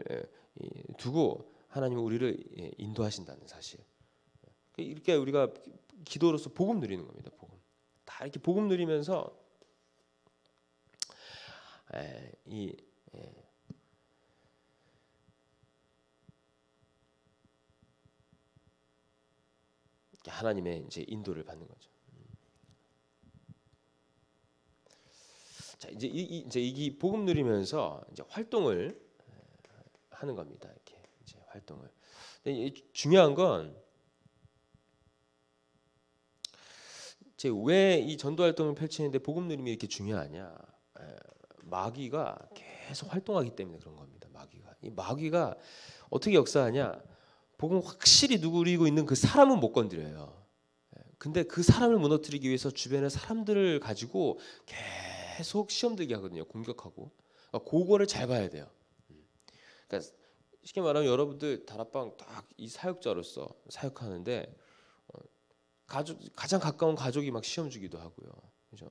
두고 하나님은 우리를 인도하신다는 사실. 이렇게 우리가 기도로서 복음 누리는 겁니다. 복음. 다 이렇게 복음 누리면서 하나님의 이제 인도를 받는 거죠. 자 이제 이 복음 누리면서 이제 활동을 하는 겁니다. 이렇게 이제 활동을. 근데 중요한 건 왜 이 전도 활동을 펼치는데 복음 누림이 이렇게 중요하냐? 마귀가 계속 활동하기 때문에 그런 겁니다. 이 마귀가 어떻게 역사하냐? 복음 확실히 누리고 있는 그 사람은 못 건드려요. 근데 그 사람을 무너뜨리기 위해서 주변의 사람들을 가지고 계속 시험 들게 하거든요. 공격하고. 그러니까 그거를 잘 봐야 돼요. 그러니까 쉽게 말하면 여러분들 다락방 딱 이 사역자로서 사역하는데 가장 가까운 가족이 막 시험 주기도 하고요. 그죠?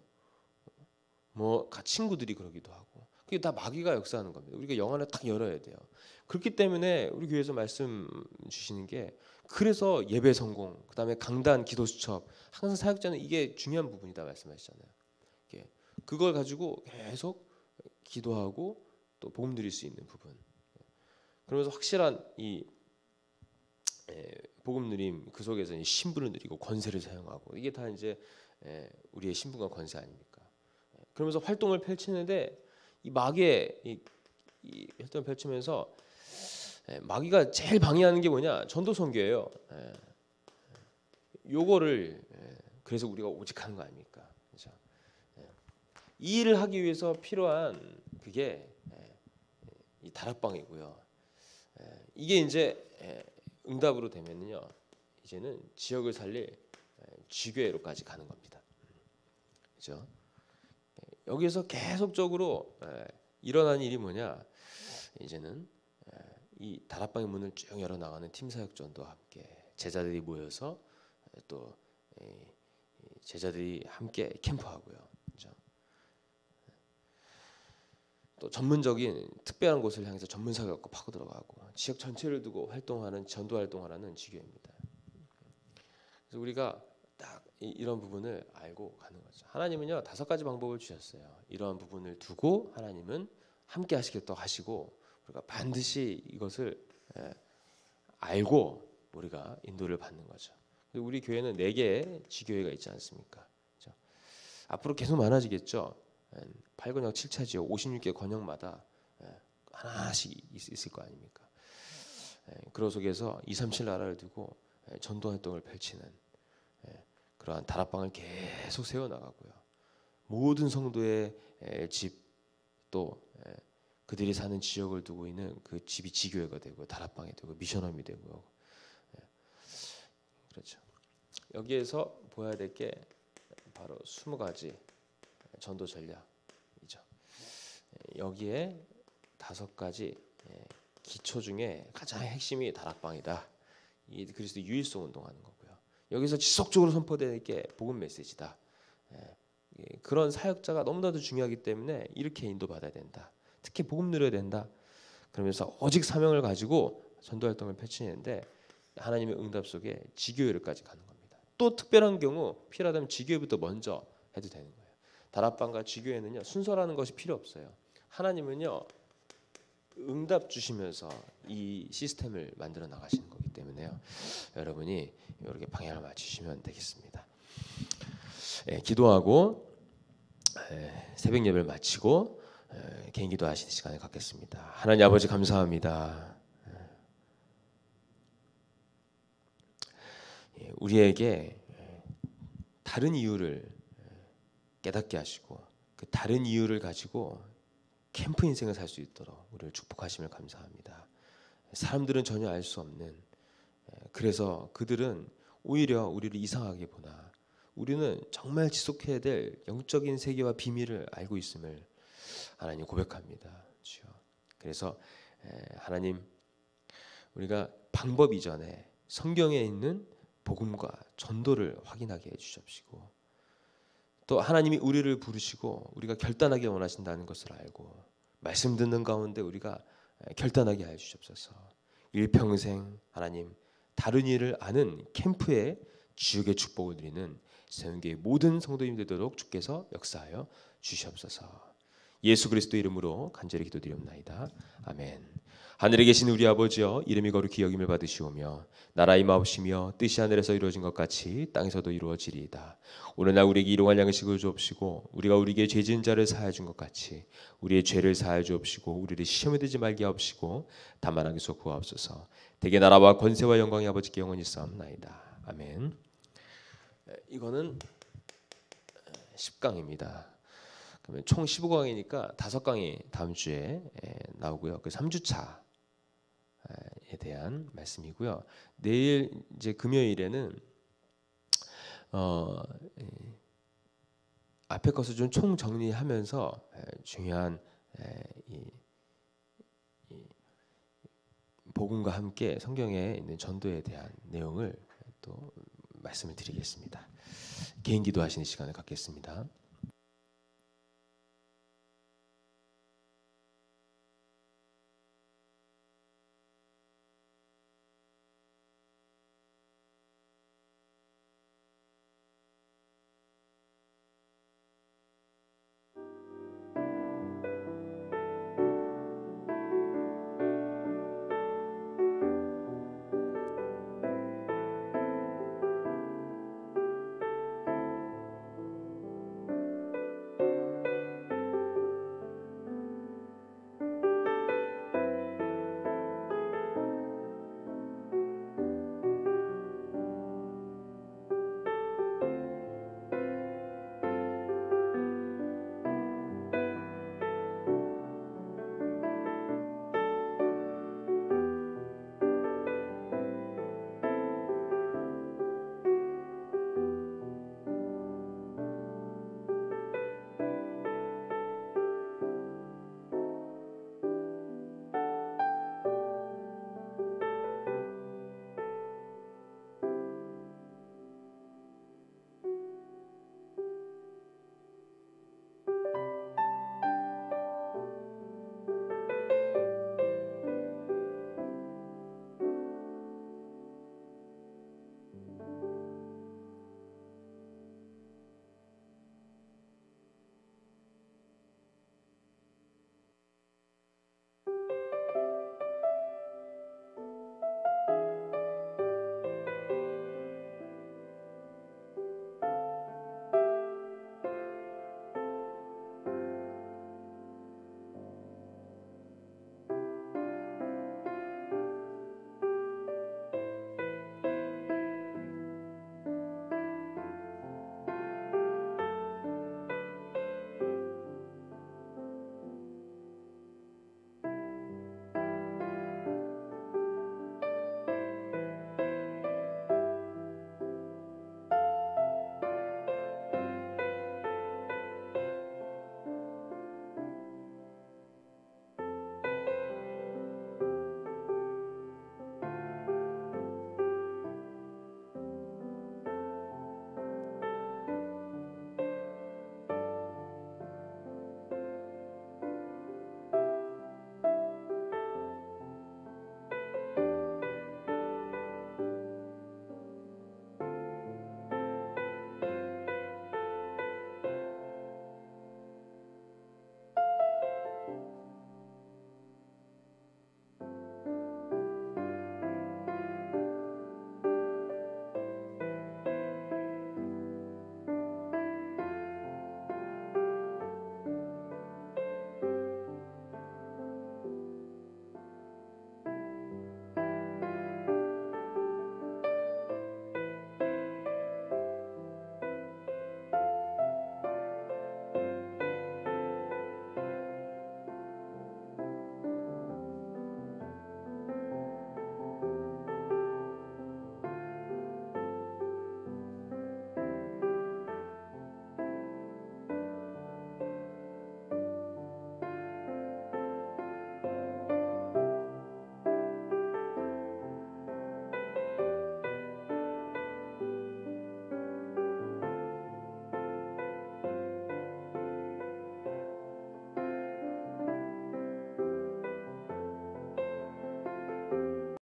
뭐 친구들이 그러기도 하고. 그게 다 마귀가 역사하는 겁니다. 우리가 영안을 딱 열어야 돼요. 그렇기 때문에 우리 교회에서 말씀 주시는 게 그래서 예배 성공, 그다음에 강단, 기도 수첩 항상 사역자는 이게 중요한 부분이다 말씀하시잖아요. 그걸 가지고 계속 기도하고 또 복음 드릴 수 있는 부분. 그러면서 확실한 이 복음 누림 그 속에서 신분을 누리고 권세를 사용하고 이게 다 이제 우리의 신분과 권세 아닙니까? 그러면서 활동을 펼치는데 이 마귀의 이 활동을 펼치면서 마귀가 제일 방해하는 게 뭐냐? 전도 선교예요. 요거를 그래서 우리가 오직하는 거 아닙니까? 그렇죠? 이 일을 하기 위해서 필요한 그게 이 다락방이고요. 이게 이제 응답으로 되면요, 이제는 지역을 살릴 지교회로까지 가는 겁니다. 그렇죠? 여기에서 계속적으로 일어나는 일이 뭐냐? 이제는 이 다락방의 문을 쭉 열어 나가는 팀 사역전도와 함께 제자들이 모여서 또 제자들이 함께 캠프하고요. 그렇죠? 또 전문적인 특별한 곳을 향해서 전문 사역과 파고 들어가고 지역 전체를 두고 활동하는 전도 활동하라는 지교입니다. 그래서 우리가 딱 이런 부분을 알고 가는 거죠. 하나님은요 5가지 방법을 주셨어요. 이러한 부분을 두고 하나님은 함께 하시겠다고 하시고 우리가 반드시 이것을 알고 우리가 인도를 받는 거죠. 우리 교회는 4개의 지교회가 있지 않습니까? 그렇죠? 앞으로 계속 많아지겠죠. 8권역 7차지요. 56개 권역마다 하나씩 있을 거 아닙니까? 그런 속에서 237 나라를 두고 전도 활동을 펼치는 그러한 다락방을 계속 세워 나가고요. 모든 성도의 집 또 그들이 사는 지역을 두고 있는 그 집이 지교회가 되고 다락방이 되고 미션홈이 되고요. 그렇죠. 여기에서 보아야 될 게 바로 20가지 전도 전략이죠. 여기에 5가지 기초 중에 가장 핵심이 다락방이다. 이 그리스도 유일성 운동하는 거고요. 여기서 지속적으로 선포될 게 복음 메시지다. 그런 사역자가 너무나도 중요하기 때문에 이렇게 인도받아야 된다. 특히 복음 누려야 된다. 그러면서 오직 사명을 가지고 전도 활동을 펼치는데 하나님의 응답 속에 지교회를까지 가는 겁니다. 또 특별한 경우 필요하다면 지교회부터 먼저 해도 되는 거예요. 다락방과 지교회는요 순서라는 것이 필요 없어요. 하나님은요 응답 주시면서 이 시스템을 만들어 나가시는 거기 때문에요. 여러분이 이렇게 방향을 맞추시면 되겠습니다. 기도하고 새벽 예배를 마치고 개인 기도하시는 시간을 갖겠습니다. 하나님 아버지 감사합니다. 우리에게 다른 이유를 깨닫게 하시고 그 다른 이유를 가지고 캠프 인생을 살 수 있도록 우리를 축복하심을 감사합니다. 사람들은 전혀 알 수 없는 그래서 그들은 오히려 우리를 이상하게 보나 우리는 정말 지속해야 될 영적인 세계와 비밀을 알고 있음을 하나님 고백합니다. 주여. 그래서 하나님 우리가 방법 이전에 성경에 있는 복음과 전도를 확인하게 해주십시고 또 하나님이 우리를 부르시고 우리가 결단하게 원하신다는 것을 알고 말씀 듣는 가운데 우리가 결단하게 하여 주옵소서. 일평생 하나님 다른 일을 아는 캠프에 지옥의 축복을 드리는 세운교회 모든 성도님 되도록 주께서 역사하여 주시옵소서. 예수 그리스도 이름으로 간절히 기도드리옵나이다. 아멘. 하늘에 계신 우리 아버지여 이름이 거룩히 여김을 받으시오며 나라의 임하옵시며 뜻이 하늘에서 이루어진 것 같이 땅에서도 이루어지리이다. 오늘날 우리에게 일용할 양식을 주옵시고 우리가 우리에게 죄 지은 자를 사하여 준 것 같이 우리의 죄를 사하여 주옵시고 우리를 시험에 들지 말게 하옵시고 다만 악에서 구하옵소서. 대개 나라와 권세와 영광이 아버지께 영원히 있사옵나이다. 아멘. 이거는 10강입니다. 그러면 총 15강이니까 5강이 다음 주에 나오고요. 그 3주차에 대한 말씀이고요. 내일 이제 금요일에는 앞에 것을 좀 총 정리하면서 중요한 이 복음과 함께 성경에 있는 전도에 대한 내용을 또 말씀을 드리겠습니다. 개인 기도하시는 시간을 갖겠습니다.